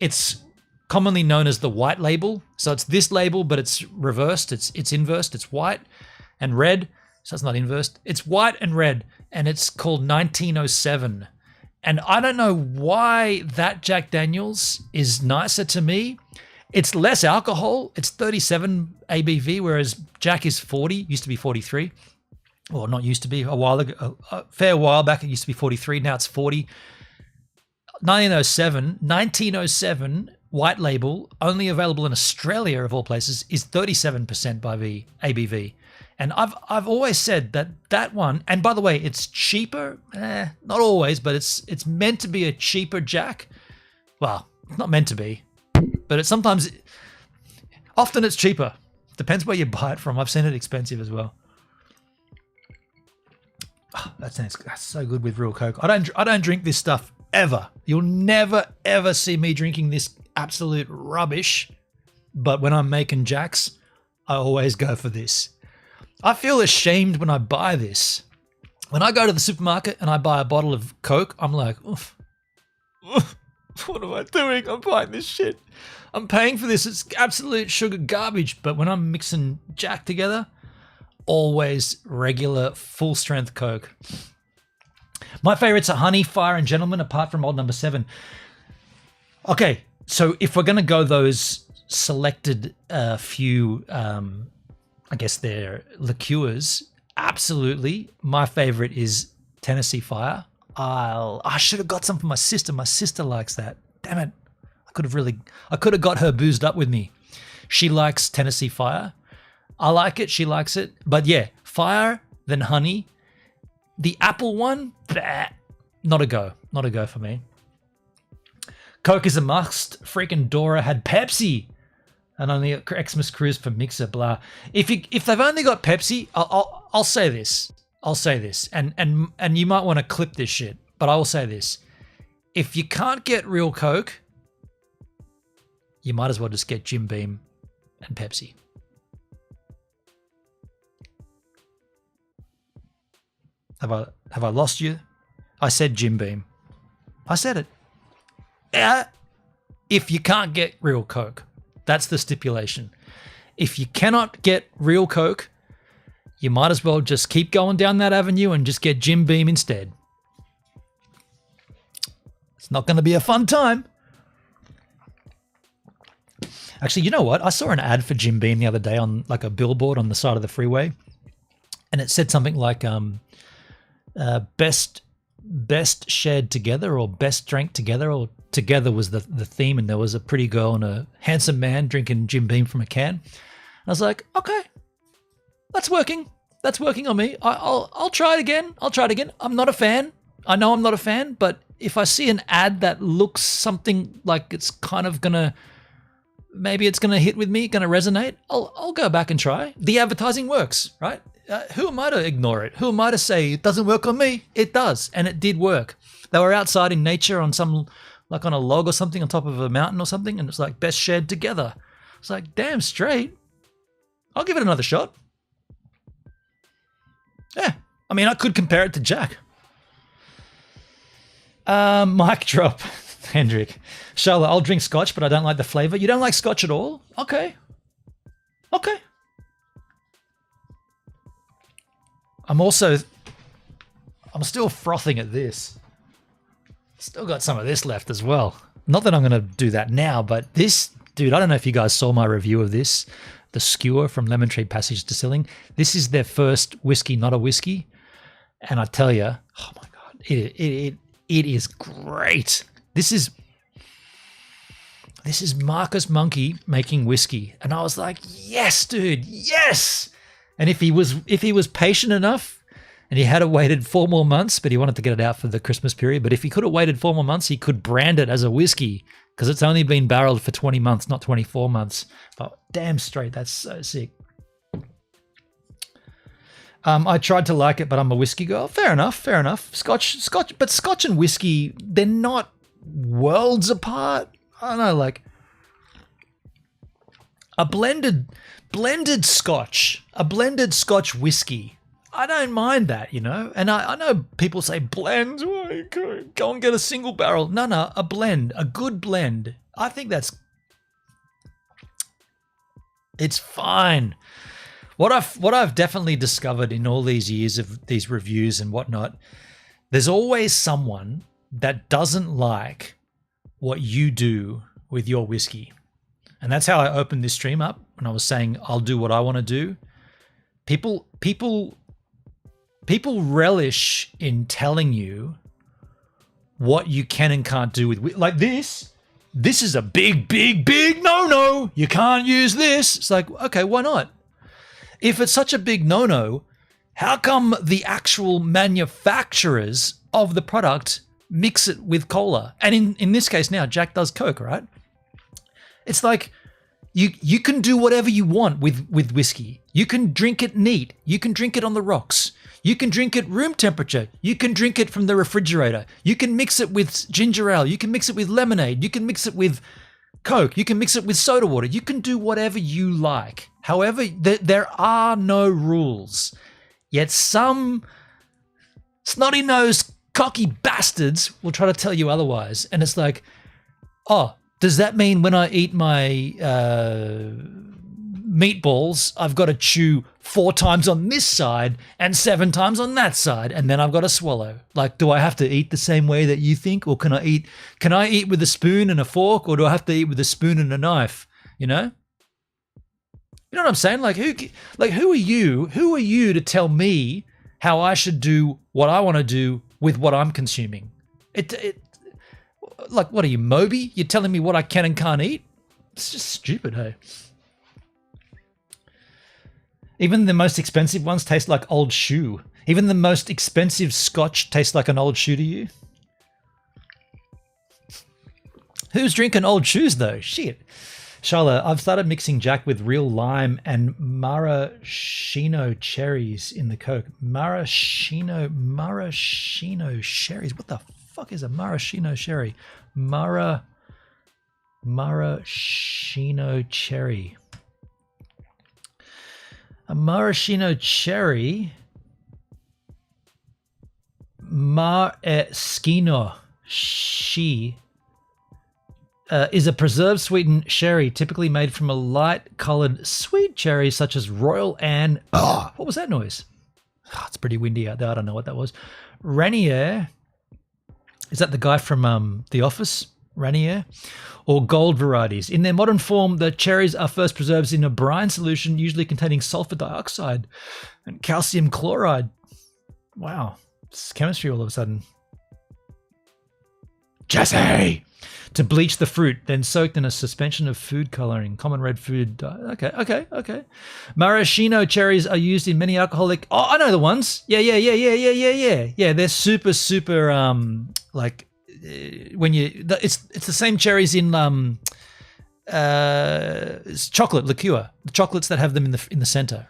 It's commonly known as the white label. So it's this label, but it's reversed. It's inversed. It's white and red. so it's not inversed. It's white and red, and it's called 1907. And I don't know why that Jack Daniels is nicer to me. It's less alcohol. It's 37 ABV, whereas Jack is 40, used to be 43. Well, not used to be, a while ago, a fair while back, it used to be 43. Now it's 40. 1907, white label, only available in Australia of all places, is 37% by the ABV. And I've always said that one, and by the way, it's cheaper, not always, but it's meant to be a cheaper Jack. Well, it's not meant to be, but it's often it's cheaper. Depends where you buy it from. I've seen it expensive as well. Oh, that's so good with real Coke. I don't drink this stuff ever. You'll never ever see me drinking this absolute rubbish. But when I'm making Jacks, I always go for this. I feel ashamed when I buy this. When I go to the supermarket and I buy a bottle of Coke, I'm like, oof, what am I doing? I'm buying this shit. I'm paying for this. It's absolute sugar garbage. But when I'm mixing Jack together, always regular full strength Coke. My favorites are Honey, Fire, and Gentleman, apart from old number 7. Okay, so if we're going to go those selected few, I guess they're liqueurs, absolutely. My favorite is Tennessee Fire. I should have got some for my sister. My sister likes that. Damn it. I could have got her boozed up with me. She likes Tennessee Fire. I like it. She likes it. But yeah, Fire, then Honey. The apple one, not a go. Not a go for me. Coke is a must. Freaking Dora had Pepsi. And only Xmas Cruise for Mixer, blah. If they've only got Pepsi, I'll say this. I'll say this. And you might want to clip this shit, but I will say this. If you can't get real Coke, you might as well just get Jim Beam and Pepsi. Have I lost you? I said Jim Beam. I said it. If you can't get real Coke, that's the stipulation. If you cannot get real Coke, you might as well just keep going down that avenue and just get Jim Beam instead. It's not going to be a fun time. Actually, you know what? I saw an ad for Jim Beam the other day on like a billboard on the side of the freeway, and it said something like best shared together, or best drank together, or together was the theme, and there was a pretty girl and a handsome man drinking Jim Beam from a can. I was like, okay, that's working. That's working on me. I'll try it again. I'll try it again. I'm not a fan. I know I'm not a fan, but if I see an ad that looks something like it's kind of gonna, maybe it's gonna hit with me, gonna resonate, I'll go back and try. The advertising works, right? Who am I to ignore it? Who am I to say it doesn't work on me? It does, and it did work. They were outside in nature on some, like on a log or something on top of a mountain or something, and it's like best shared together. It's like, damn straight. I'll give it another shot. Yeah, I mean, I could compare it to Jack. Mic drop, Hendrik. Charlotte, I'll drink scotch, but I don't like the flavor. You don't like scotch at all? Okay. Okay. I'm still frothing at this. Still got some of this left as well. Not that I'm going to do that now, but this, dude, I don't know if you guys saw my review of this, the Skewer from Lemon Tree Passage Distilling. This is their first whiskey, not a whiskey. And I tell you, oh my God, it is great. This is Marcus Monkey making whiskey. And I was like, yes, dude, yes. And if he was patient enough, and he had waited 4 more months, but he wanted to get it out for the Christmas period. But if he could have waited 4 more months, he could brand it as a whiskey, because it's only been barreled for 20 months, not 24 months. But damn straight, that's so sick. I tried to like it, but I'm a whiskey girl. Fair enough, fair enough. Scotch, but Scotch and whiskey, they're not worlds apart. I don't know, like a blended Scotch, whiskey. I don't mind that, you know. And I know people say blends, go and get a single barrel. No, a blend, a good blend. I think it's fine. what I've definitely discovered in all these years of these reviews and whatnot, there's always someone that doesn't like what you do with your whiskey. And that's how I opened this stream up when I was saying I'll do what I want to do. People relish in telling you what you can and can't do with, like this. This is a big no-no. You can't use this. It's like, okay, why not? If it's such a big no-no, how come the actual manufacturers of the product mix it with cola? And in this case now, Jack does Coke, right? It's like you can do whatever you want with whiskey. You can drink it neat. You can drink it on the rocks. You can drink it room temperature. You can drink it from the refrigerator. You can mix it with ginger ale. You can mix it with lemonade. You can mix it with Coke. You can mix it with soda water. You can do whatever you like. However, there are no rules. Yet some snotty-nosed, cocky bastards will try to tell you otherwise. And it's like, oh, does that mean when I eat my meatballs, I've got to chew 4 times on this side and 7 times on that side, and then I've got to swallow? Like, do I have to eat the same way that you think, or can I eat with a spoon and a fork, or do I have to eat with a spoon and a knife? You know what I'm saying? Like, who are you? Who are you to tell me how I should do what I want to do with what I'm consuming? Like, what are you, Moby? You're telling me what I can and can't eat? It's just stupid, hey? Even the most expensive ones taste like old shoe. Even the most expensive scotch tastes like an old shoe to you. Who's drinking old shoes though? Shit. Charlotte, I've started mixing Jack with real lime and maraschino cherries in the Coke. Maraschino cherries. What the fuck is a maraschino cherry? Maraschino cherry. A maraschino cherry. Maraschino is a preserved sweetened sherry typically made from a light-colored sweet cherry such as Royal Anne. Oh, what was that noise? Oh, it's pretty windy out there. I don't know what that was. Rainier. Is that the guy from The Office? Rainier? Or gold varieties. In their modern form, the cherries are first preserved in a brine solution, usually containing sulfur dioxide and calcium chloride. Wow. It's chemistry all of a sudden. Jesse! To bleach the fruit, then soaked in a suspension of food coloring. Common red food. Okay. Maraschino cherries are used in many alcoholic. Oh, I know the ones. Yeah. Yeah, they're super. Like when you, it's the same cherries in it's chocolate liqueur. The chocolates that have them in the center.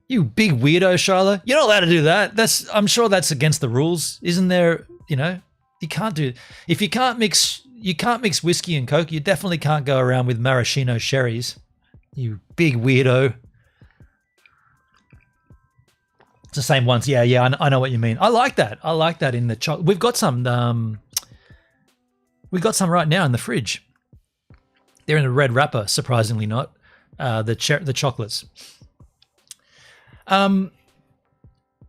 You big weirdo, Charlotte. You're not allowed to do that. I'm sure that's against the rules, isn't there? You know. You can't do it. If you can't mix whiskey and Coke, you definitely can't go around with maraschino cherries. You big weirdo. It's the same ones. Yeah. I know what you mean. I like that. In the chocolate. We've got some right now in the fridge. They're in a red wrapper, surprisingly not. The chocolates. And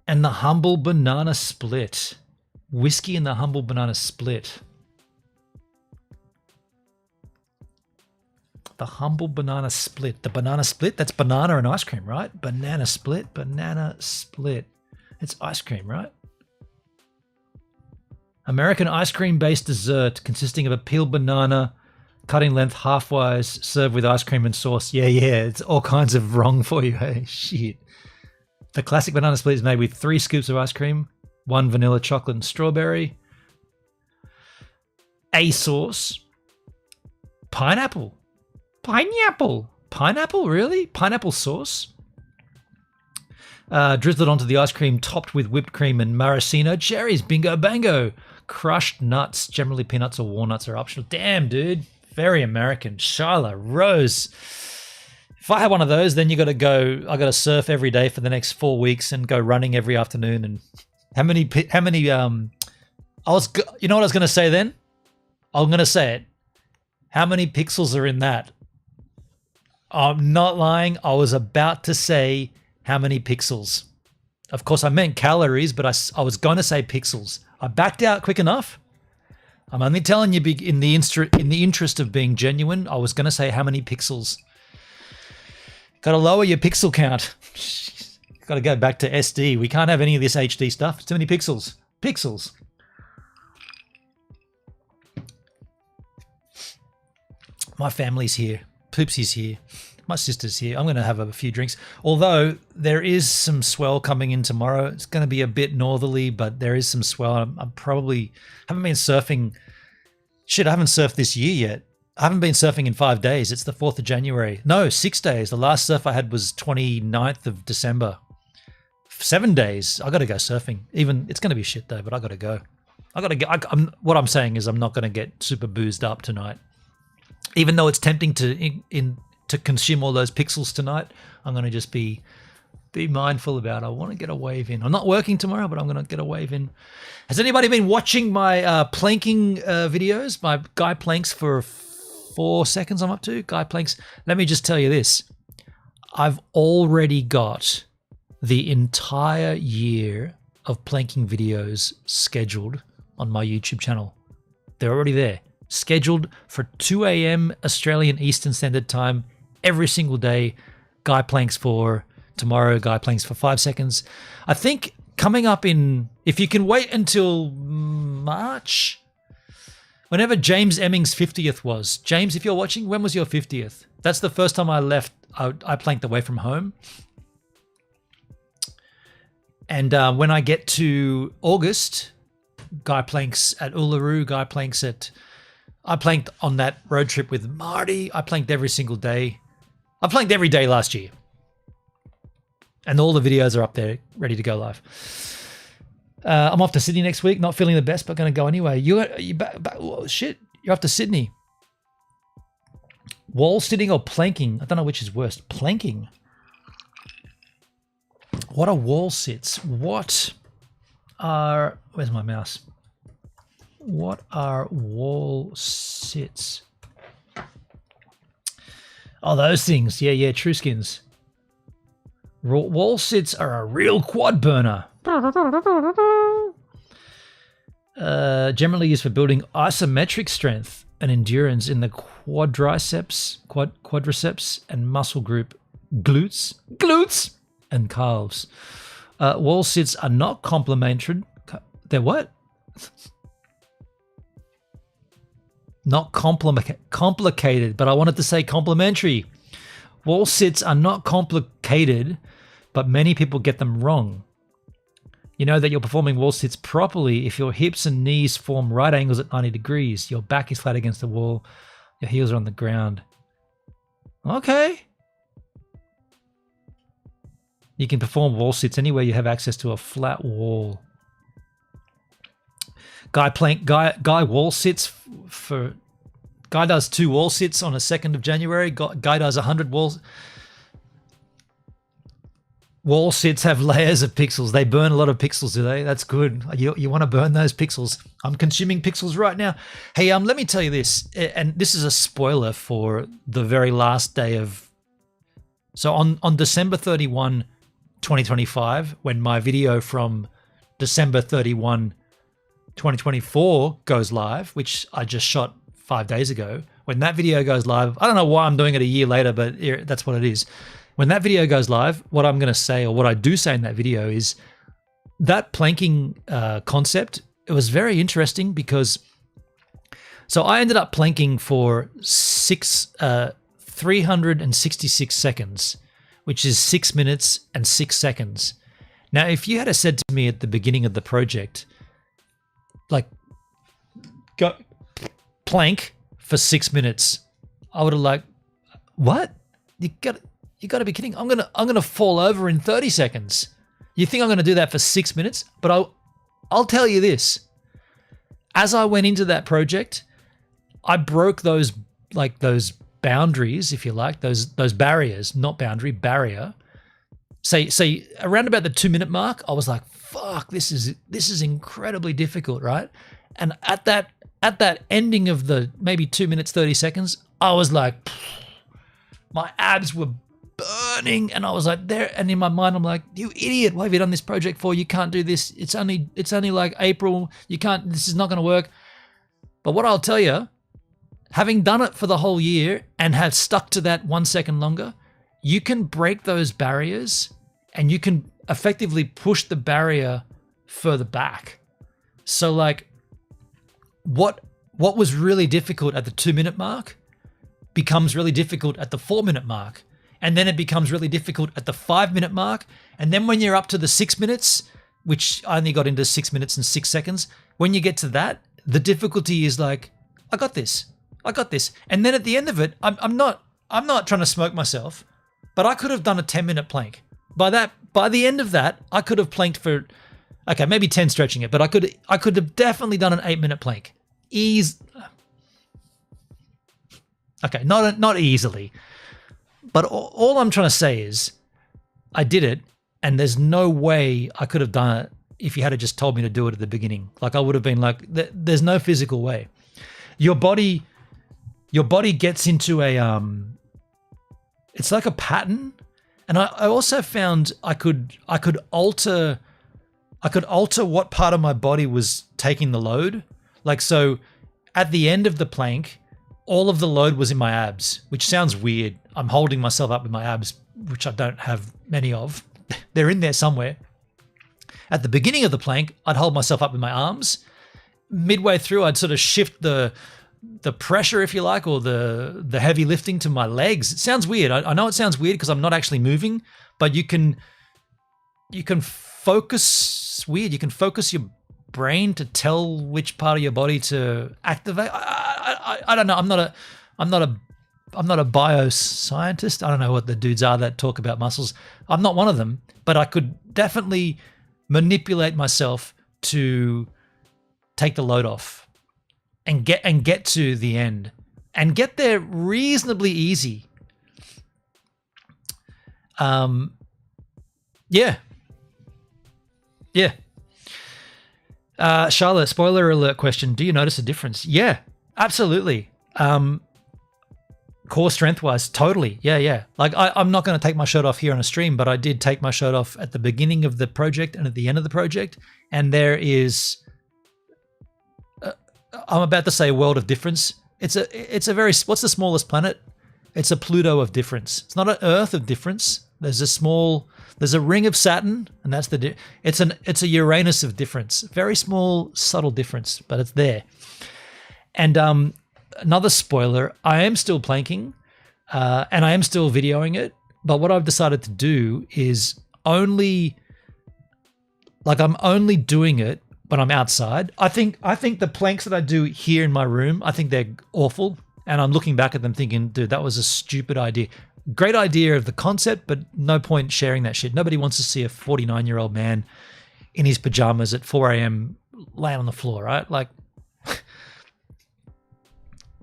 the humble banana split. Whiskey and the humble banana split. The humble banana split. The banana split? That's banana and ice cream, right? Banana split. It's ice cream, right? American ice cream-based dessert consisting of a peeled banana, cut in length halfwise, served with ice cream and sauce. Yeah. It's all kinds of wrong for you. Hey, shit. The classic banana split is made with 3 scoops of ice cream, 1 vanilla, chocolate, and strawberry. A sauce. Pineapple, really? Pineapple sauce. Drizzled onto the ice cream, topped with whipped cream and maraschino cherries. Bingo bango. Crushed nuts, generally peanuts or walnuts are optional. Damn, dude. Very American. Shyla Rose. If I had one of those, then I got to surf every day for the next 4 weeks and go running every afternoon. And you know what I was going to say then? I'm going to say it. How many pixels are in that? I'm not lying. I was about to say how many pixels. Of course, I meant calories, but I was going to say pixels. I backed out quick enough. I'm only telling you in the interest of being genuine. I was going to say how many pixels. Got to lower your pixel count. Got to go back to SD. We can't have any of this HD stuff. It's too many pixels. Pixels. My family's here. Poopsy's here. My sister's here. I'm going to have a few drinks. Although there is some swell coming in tomorrow. It's going to be a bit northerly, but there is some swell. I'm probably haven't been surfing. Shit, I haven't surfed this year yet. I haven't been surfing in 5 days. It's the 4th of January. No, 6 days. The last surf I had was 29th of December. 7 days. I got to go surfing. Even it's going to be shit though, but I got to go. I got to get. What I'm saying is I'm not going to get super boozed up tonight. Even though it's tempting to consume all those pixels tonight, I'm going to just be mindful about. I want to get a wave in. I'm not working tomorrow, but I'm going to get a wave in. Has anybody been watching my planking videos? My guy planks for 4 seconds. I'm up to guy planks. Let me just tell you this: I've already got the entire year of planking videos scheduled on my YouTube channel. They're already there. Scheduled for 2 a.m. Australian Eastern Standard Time every single day. Guy planks for tomorrow, guy planks for 5 seconds. I think coming up in, if you can wait until March, whenever James Emming's 50th was. James, if you're watching, when was your 50th? That's the first time I left. I planked away from home. And when I get to August, guy planks at Uluru, guy planks at... I planked on that road trip with Marty. I planked every single day. I planked every day last year. And all the videos are up there, ready to go live. I'm off to Sydney next week. Not feeling the best, but going to go anyway. Shit, you're off to Sydney. Wall sitting or planking? I don't know which is worse. Planking. What are wall sits? What are... Where's my mouse? What are wall sits? Oh, those things. Yeah, true skins. Wall sits are a real quad burner. Generally used for building isometric strength and endurance in the quadriceps and muscle group glutes and calves. Wall sits are not complementary. They're what? Not complicated, but I wanted to say complementary. Wall sits are not complicated, but many people get them wrong. You know that you're performing wall sits properly if your hips and knees form right angles at 90 degrees. Your back is flat against the wall. Your heels are on the ground. Okay. You can perform wall sits anywhere you have access to a flat wall. Guy wall sits for... Guy does 2 wall sits on a 2nd of January. Guy does 100 walls. Wall sits have layers of pixels. They burn a lot of pixels, do they? That's good. You want to burn those pixels. I'm consuming pixels right now. Hey, let me tell you this, and this is a spoiler for the very last day of... So on December 31, 2025, when my video from December 31, 2024 goes live, which I just shot 5 days ago, when that video goes live, I don't know why I'm doing it a year later, but that's what it is. When that video goes live, what I'm going to say, or what I do say in that video, is that planking concept, it was very interesting because, so I ended up planking for 366 seconds, which is 6 minutes and 6 seconds. Now, if you had said to me at the beginning of the project, like, go plank for 6 minutes, I would have like, what? You got to be kidding. I'm gonna fall over in 30 seconds. You think I'm gonna do that for 6 minutes? But I'll tell you this. As I went into that project, I broke those boundaries, if you like, those barriers, not boundary, barrier. Say around about the 2 minute mark, I was like, fuck, this is incredibly difficult, right? And at that ending of the maybe 2 minutes, 30 seconds, I was like, my abs were burning, and I was like there, and in my mind I'm like, you idiot, what have you done this project for? You can't do this. It's only like April. You can't, this is not going to work. But what I'll tell you, having done it for the whole year and have stuck to that 1 second longer, you can break those barriers and you can effectively push the barrier further back. So like what was really difficult at the 2 minute mark becomes really difficult at the 4 minute mark. And then it becomes really difficult at the 5 minute mark. And then when you're up to the 6 minutes, which I only got into 6 minutes and 6 seconds, when you get to that, the difficulty is like, I got this. And then at the end of it, I'm not trying to smoke myself, but I could have done a 10-minute plank. By the end of that, I could have planked for, okay, maybe 10 stretching it, but I could have definitely done an 8-minute plank. Okay, not easily. But all I'm trying to say is I did it, and there's no way I could have done it if you had just told me to do it at the beginning. Like I would have been like, there's no physical way. Your body gets into a, it's like a pattern. And I also found I could alter what part of my body was taking the load. Like, so at the end of the plank, all of the load was in my abs, which sounds weird. I'm holding myself up with my abs, which I don't have many of. They're in there somewhere. At the beginning of the plank, I'd hold myself up with my arms. Midway through, I'd sort of shift the pressure, if you like, or the heavy lifting to my legs. It sounds weird. I know it sounds weird because I'm not actually moving, but you can focus weird. You can focus your brain to tell which part of your body to activate. I don't know. I'm not a bioscientist. I don't know what the dudes are that talk about muscles. I'm not one of them, but I could definitely manipulate myself to take the load off and get to the end and get there reasonably easy. Yeah. Charlotte, spoiler alert question. Do you notice a difference? Yeah, absolutely. Core strength wise, totally. Yeah. Like I'm not going to take my shirt off here on a stream, but I did take my shirt off at the beginning of the project and at the end of the project. And there is, I'm about to say a world of difference. It's a very, what's the smallest planet? It's a Pluto of difference. It's not an Earth of difference. There's a ring of Saturn, and that's it's a Uranus of difference. Very small, subtle difference, but it's there. And another spoiler, I am still planking, and I am still videoing it. But what I've decided to do is I'm only doing it when I'm outside. I think the planks that I do here in my room, I think they're awful. And I'm looking back at them thinking, dude, that was a stupid idea. Great idea of the concept, but no point sharing that shit. Nobody wants to see a 49-year-old man in his pajamas at 4 a.m. laying on the floor, right? Like,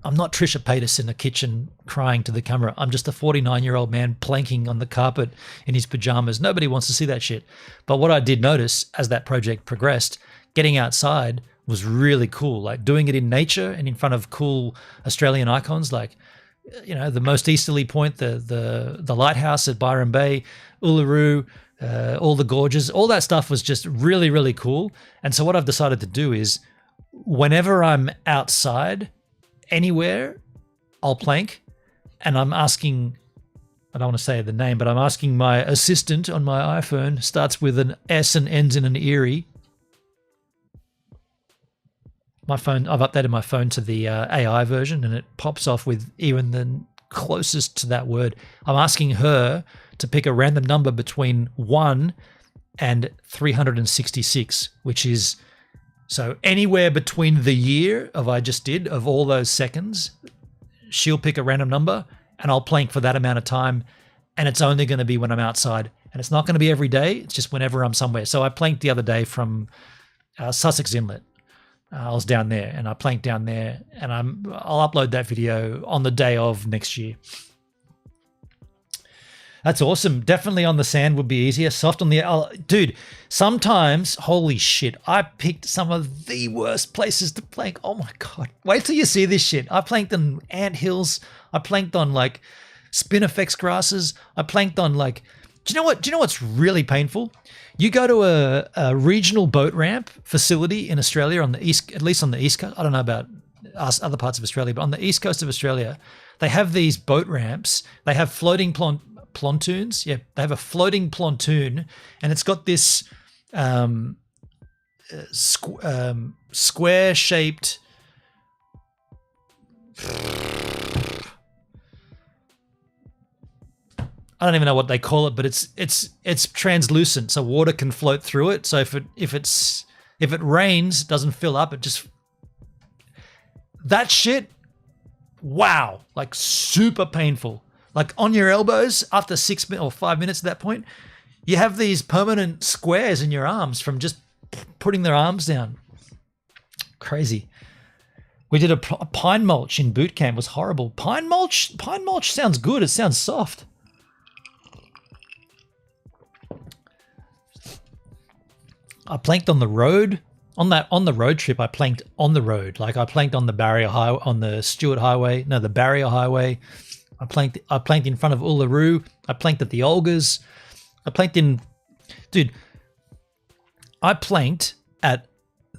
I'm not Trisha Paytas in the kitchen crying to the camera. I'm just a 49-year-old man planking on the carpet in his pajamas. Nobody wants to see that shit. But what I did notice as that project progressed, getting outside was really cool. Like doing it in nature and in front of cool Australian icons, like, you know, the most easterly point, the lighthouse at Byron Bay, Uluru, all the gorges, all that stuff was just really, really cool. And so what I've decided to do is whenever I'm outside anywhere, I'll plank, and I'm asking, I don't want to say the name, but I'm asking my assistant on my iPhone, starts with an S and ends in an Erie. My phone, I've updated my phone to the AI version, and it pops off with even the closest to that word. I'm asking her to pick a random number between 1 and 366, which is, so anywhere between the year of I just did, of all those seconds, she'll pick a random number and I'll plank for that amount of time. And it's only going to be when I'm outside. And it's not going to be every day. It's just whenever I'm somewhere. So I planked the other day from Sussex Inlet. I was down there and I planked down there, and I'll upload that video on the day of next year. That's awesome. Definitely on the sand would be easier. Soft on the, dude, sometimes, holy shit, I picked some of the worst places to plank. Oh my God. Wait till you see this shit. I planked on ant hills. I planked on like spinifex grasses. I planked on like, do you know what? Do you know what's really painful? You go to a regional boat ramp facility in Australia on the east, at least on the east coast. I don't know about us other parts of Australia, but on the east coast of Australia, they have these boat ramps. They have floating pontoons. Yeah, they have a floating pontoon, and it's got this square-shaped. I don't even know what they call it, but it's translucent, so water can float through it. So if it rains, it doesn't fill up. It just that shit. Wow, like super painful. Like on your elbows after 6 minutes or 5 minutes at that point, you have these permanent squares in your arms from just putting their arms down. Crazy. We did a pine mulch in boot camp. It was horrible. Pine mulch sounds good. It sounds soft. I planked on the road. On the road trip, I planked on the road. Like I planked on the barrier highway, on the Stewart Highway. No, the barrier highway. I planked in front of Uluru. I planked at the Olgas. I planked at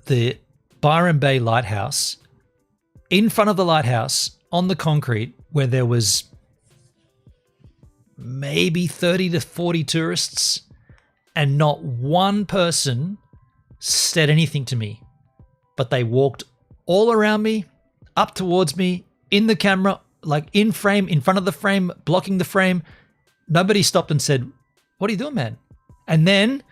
the Byron Bay Lighthouse, in front of the lighthouse on the concrete where there was maybe 30 to 40 tourists, and not one person said anything to me, but they walked all around me, up towards me, in the camera, like in frame, in front of the frame, blocking the frame. Nobody stopped and said, "What are you doing, man?" And then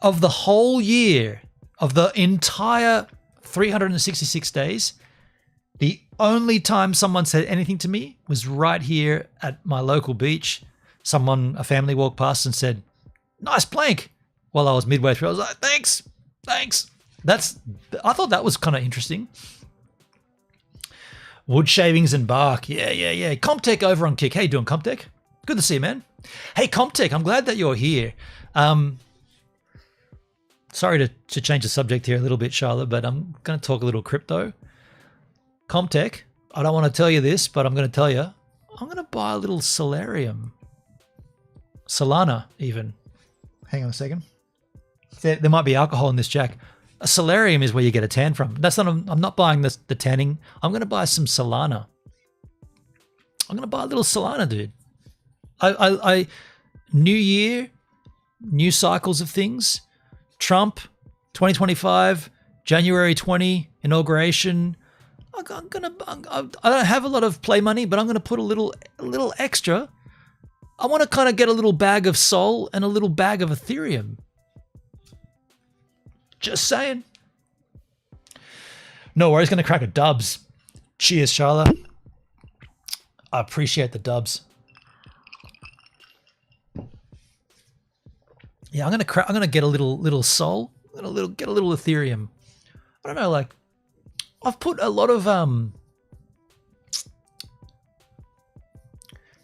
of the whole year, of the entire 366 days, the only time someone said anything to me was right here at my local beach. A family walked past and said, "Nice plank." While I was midway through, I was like, thanks. I thought that was kind of interesting. Wood shavings and bark. Yeah. Comptech over on Kick. How you doing, Comptech? Good to see you, man. Hey, Comptech, I'm glad that you're here. Sorry to change the subject here a little bit, Charlotte, but I'm going to talk a little crypto. Comptech, I don't want to tell you this, but I'm going to tell you. I'm going to buy a little Solarium. Solana, even. Hang on a second. There might be alcohol in this, Jack. A Solarium is where you get a tan from. I'm not buying the tanning. I'm going to buy some Solana. I'm going to buy a little Solana, dude. I new year, new cycles of things. Trump, 2025, January 20, inauguration. I don't have a lot of play money, but I'm going to put a little extra. I want to kind of get a little bag of Sol and a little bag of Ethereum. Just saying. No worries, going to crack a dubs. Cheers, Charlotte. I appreciate the dubs. Yeah, I'm gonna get a little Sol, get a little Ethereum. I don't know, like I've put a lot of how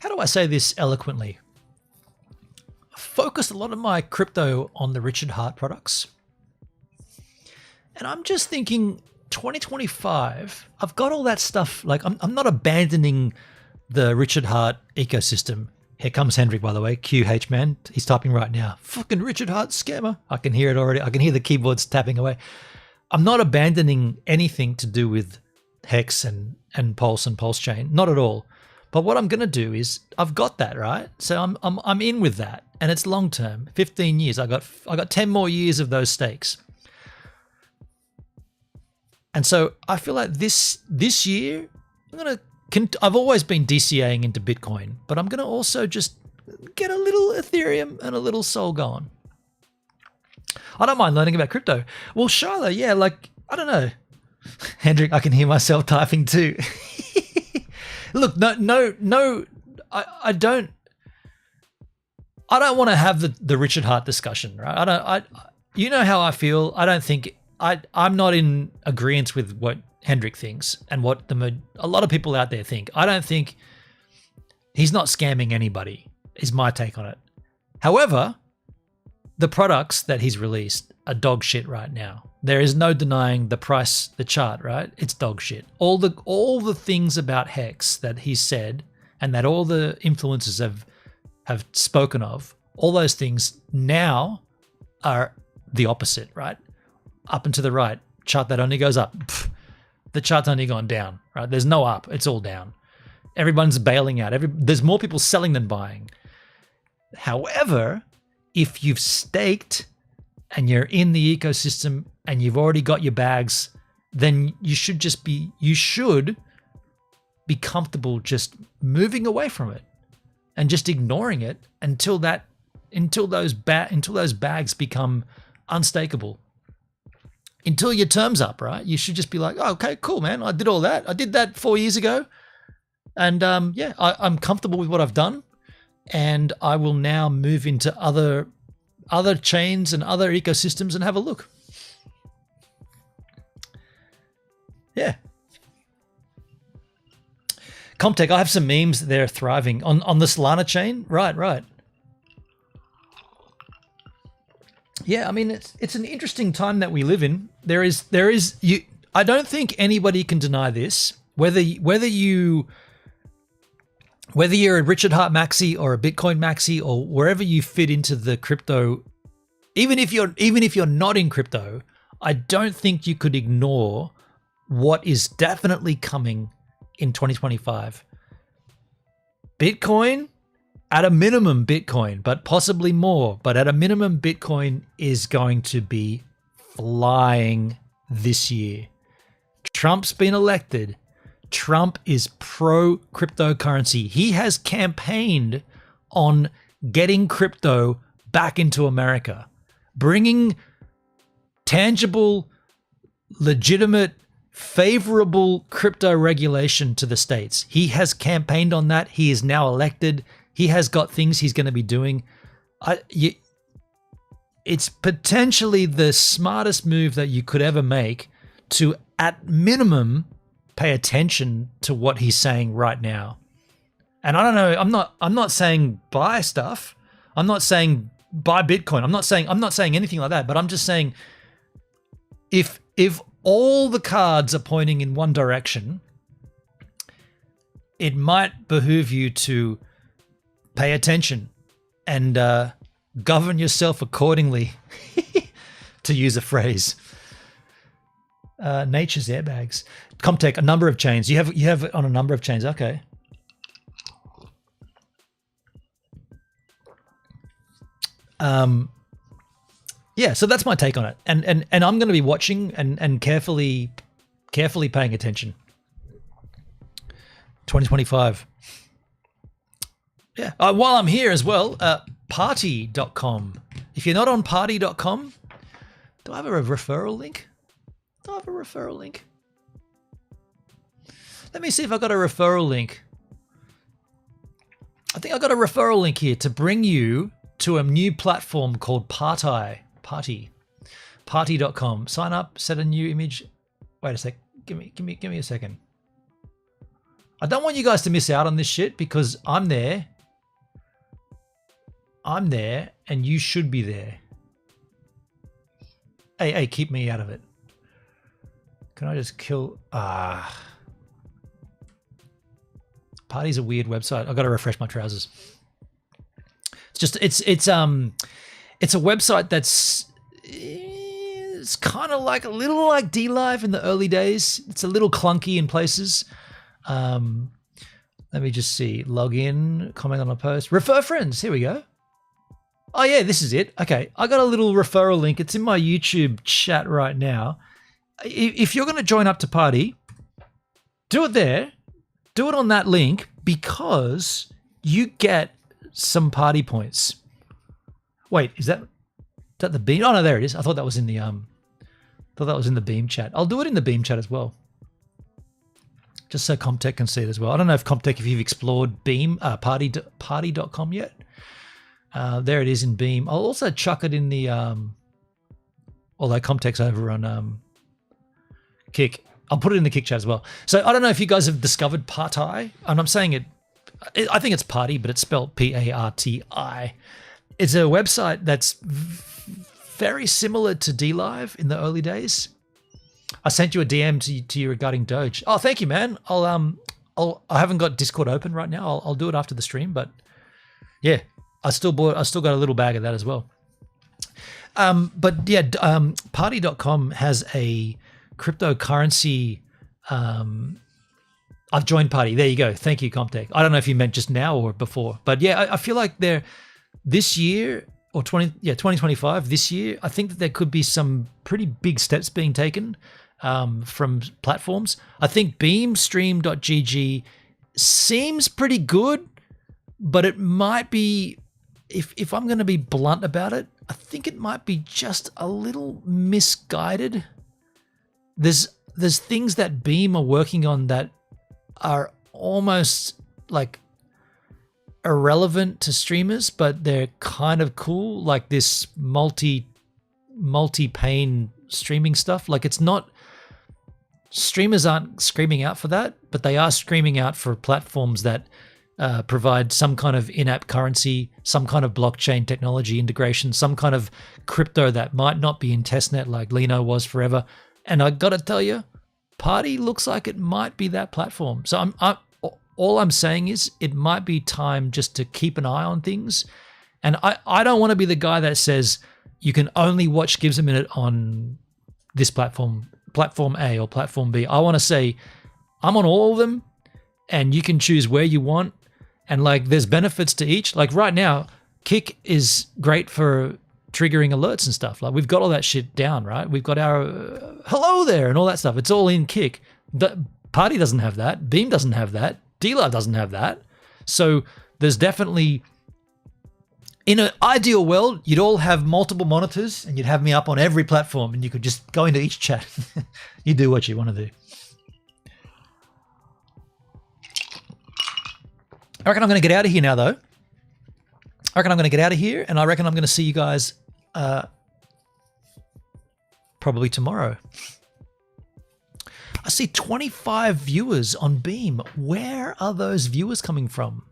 do I say this eloquently? I focused a lot of my crypto on the Richard Hart products. And I'm just thinking 2025, I've got all that stuff. Like I'm not abandoning the Richard Hart ecosystem. Here comes Hendrik, by the way. QH man. He's typing right now. Fucking Richard Hart scammer. I can hear it already. I can hear the keyboards tapping away. I'm not abandoning anything to do with Hex and Pulse and Pulse Chain. Not at all. But what I'm going to do is I've got that, right? So I'm in with that. And it's long term. 15 years. I got 10 more years of those stakes. And so I feel like this year I've always been DCAing into Bitcoin, but I'm going to also just get a little Ethereum and a little Sol going. I don't mind learning about crypto. Well, Charlotte, yeah, like, I don't know. Hendrik, I can hear myself typing too. Look, no, I don't want to have the Richard Hart discussion, right? You know how I feel. I don't think I'm not in agreement with what Hendrik thinks and what a lot of people out there think. I don't think he's not scamming anybody, is my take on it. However, the products that he's released are dog shit right now. There is no denying the chart, right? It's dog shit. All the things about Hex that he said and that all the influencers have spoken of, all those things now are the opposite, right? Up and to the right, chart that only goes up. Pff, the chart's only gone down, right? There's no up, it's all down. Everyone's bailing out. There's more people selling than buying. However, if you've staked and you're in the ecosystem and you've already got your bags, then you should be comfortable just moving away from it and just ignoring it until those bags become unstakeable. Until your term's up, right? You should just be like, oh, okay, cool, man. I did all that. I did that 4 years ago. And yeah, I'm comfortable with what I've done. And I will now move into other chains and other ecosystems and have a look. Yeah. Comtech, I have some memes there thriving on the Solana chain. Right. Yeah, I mean it's an interesting time that we live in. There is I don't think anybody can deny this. Whether you're a Richard Hart maxi or a Bitcoin maxi or wherever you fit into the crypto, even if you're not in crypto, I don't think you could ignore what is definitely coming in 2025. Bitcoin, at a minimum Bitcoin, but possibly more, but at a minimum Bitcoin is going to be flying this year. Trump's been elected. Trump is pro cryptocurrency. He has campaigned on getting crypto back into America, bringing tangible, legitimate, favorable crypto regulation to the States. He has campaigned on that. He is now elected. He has got things he's going to be doing. It's potentially the smartest move that you could ever make to, at minimum, pay attention to what he's saying right now. And I don't know, I'm not saying buy stuff. I'm not saying buy Bitcoin. I'm not saying anything like that, but I'm just saying if all the cards are pointing in one direction, it might behoove you to pay attention and govern yourself accordingly, to use a phrase. Nature's airbags. Comtech, a number of chains. You have it on a number of chains. Okay. Yeah, so that's my take on it. And I'm going to be watching and carefully paying attention. 2025. Yeah. While I'm here as well, party.com. If you're not on party.com, do I have a referral link? Let me see if I got a referral link. I think I got a referral link here to bring you to a new platform called Party.com. Sign up, set a new image. Wait a sec. Give me a second. I don't want you guys to miss out on this shit because I'm there, and you should be there. Hey, keep me out of it. Can I just kill? Party's a weird website. I've got to refresh my trousers. It's a website it's kind of like a little like DLive in the early days. It's a little clunky in places. Let me just see. Log in, comment on a post, refer friends. Here we go. Oh yeah, this is it. Okay, I got a little referral link. It's in my YouTube chat right now. If you're going to join up to Party, do it there. Do it on that link because you get some Party points. Wait, is that the Beam? Oh no, there it is. I thought that was in the Beam chat. I'll do it in the Beam chat as well, just so Comtech can see it as well. I don't know if Comtech, if you've explored Beam party.com yet. There it is in Beam. I'll also chuck it in the although Comtech's over on Kick. I'll put it in the Kick chat as well. So I don't know if you guys have discovered Party, and I'm saying it. I think it's Party, but it's spelled P-A-R-T-I. It's a website that's very similar to DLive in the early days. I sent you a DM to you regarding Doge. Oh, thank you, man. I'll I haven't got Discord open right now. I'll do it after the stream, but yeah, I still got a little bag of that as well. But yeah, party.com has a cryptocurrency. I've joined Party. There you go. Thank you, Comtech. I don't know if you meant just now or before, but yeah, I feel like this year or 2025, this year, I think that there could be some pretty big steps being taken from platforms. I think beamstream.gg seems pretty good, but it might be, if I'm going to be blunt about it, I think it might be just a little misguided. There's things that Beam are working on that are almost like irrelevant to streamers, but they're kind of cool, like this multi-pane streaming stuff. Like, it's not, streamers aren't screaming out for that, but they are screaming out for platforms that provide some kind of in-app currency, some kind of blockchain technology integration, some kind of crypto that might not be in testnet like Lino was forever. And I gotta tell you, Party looks like it might be that platform. So all I'm saying is it might be time just to keep an eye on things. And I don't want to be the guy that says you can only watch Gives a Minute on this platform A or platform B. I want to say I'm on all of them, and you can choose where you want. And like, there's benefits to each. Like right now, Kick is great for triggering alerts and stuff. Like, we've got all that shit down, right? We've got our hello there and all that stuff. It's all in Kick. The Party doesn't have that. Beam doesn't have that. D-Love doesn't have that. So there's definitely, in an ideal world, you'd all have multiple monitors and you'd have me up on every platform and you could just go into each chat. You do what you want to do. I reckon I'm going to get out of here now, though. I reckon I'm going to get out of here, and I reckon I'm going to see you guys probably tomorrow. I see 25 viewers on Beam. Where are those viewers coming from?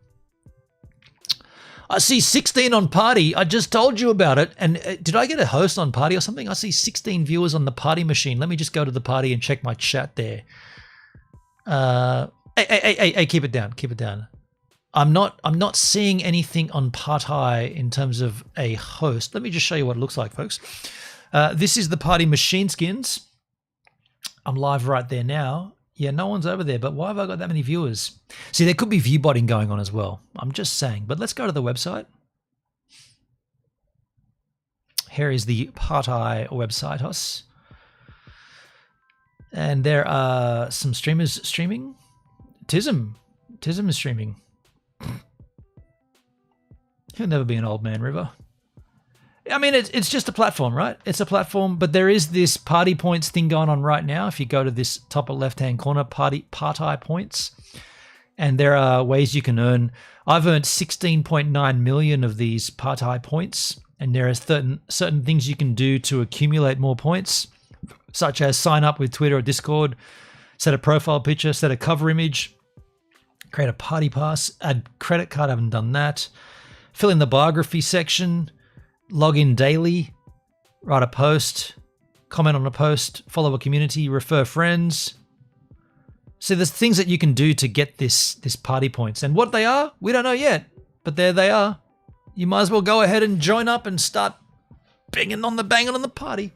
I see 16 on Party. I just told you about it. And did I get a host on Party or something? I see 16 viewers on the Party machine. Let me just go to the Party and check my chat there. Hey, keep it down. Keep it down. I'm not seeing anything on Party in terms of a host. Let me just show you what it looks like, folks. This is the Party machine skins. I'm live right there now. Yeah, no one's over there, but why have I got that many viewers? See, there could be view botting going on as well. I'm just saying, but let's go to the website. Here is the Party website, us. And there are some streamers streaming. Tism is streaming. He'll never be an old man, River. I mean, it's just a platform, right? It's a platform, but there is this Party points thing going on right now. If you go to this top left-hand corner, Party points, and there are ways you can earn. I've earned 16.9 million of these Party points, and there are certain things you can do to accumulate more points, such as sign up with Twitter or Discord, set a profile picture, set a cover image, create a Party pass, add credit card. I haven't done that. Fill in the biography section. Log in daily, write a post, comment on a post, follow a community, refer friends. So there's things that you can do to get this Party points. And what they are, we don't know yet, but there they are. You might as well go ahead and join up and start banging on the Party.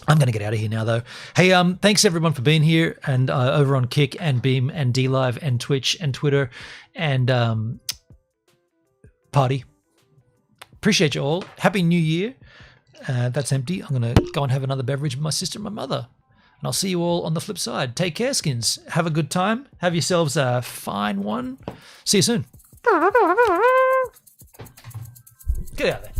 I'm going to get out of here now, though. Hey, thanks everyone for being here and over on Kick and Beam and DLive and Twitch and Twitter and Party. Appreciate you all. Happy New Year. That's empty. I'm going to go and have another beverage with my sister and my mother. And I'll see you all on the flip side. Take care, skins. Have a good time. Have yourselves a fine one. See you soon. Get out of there.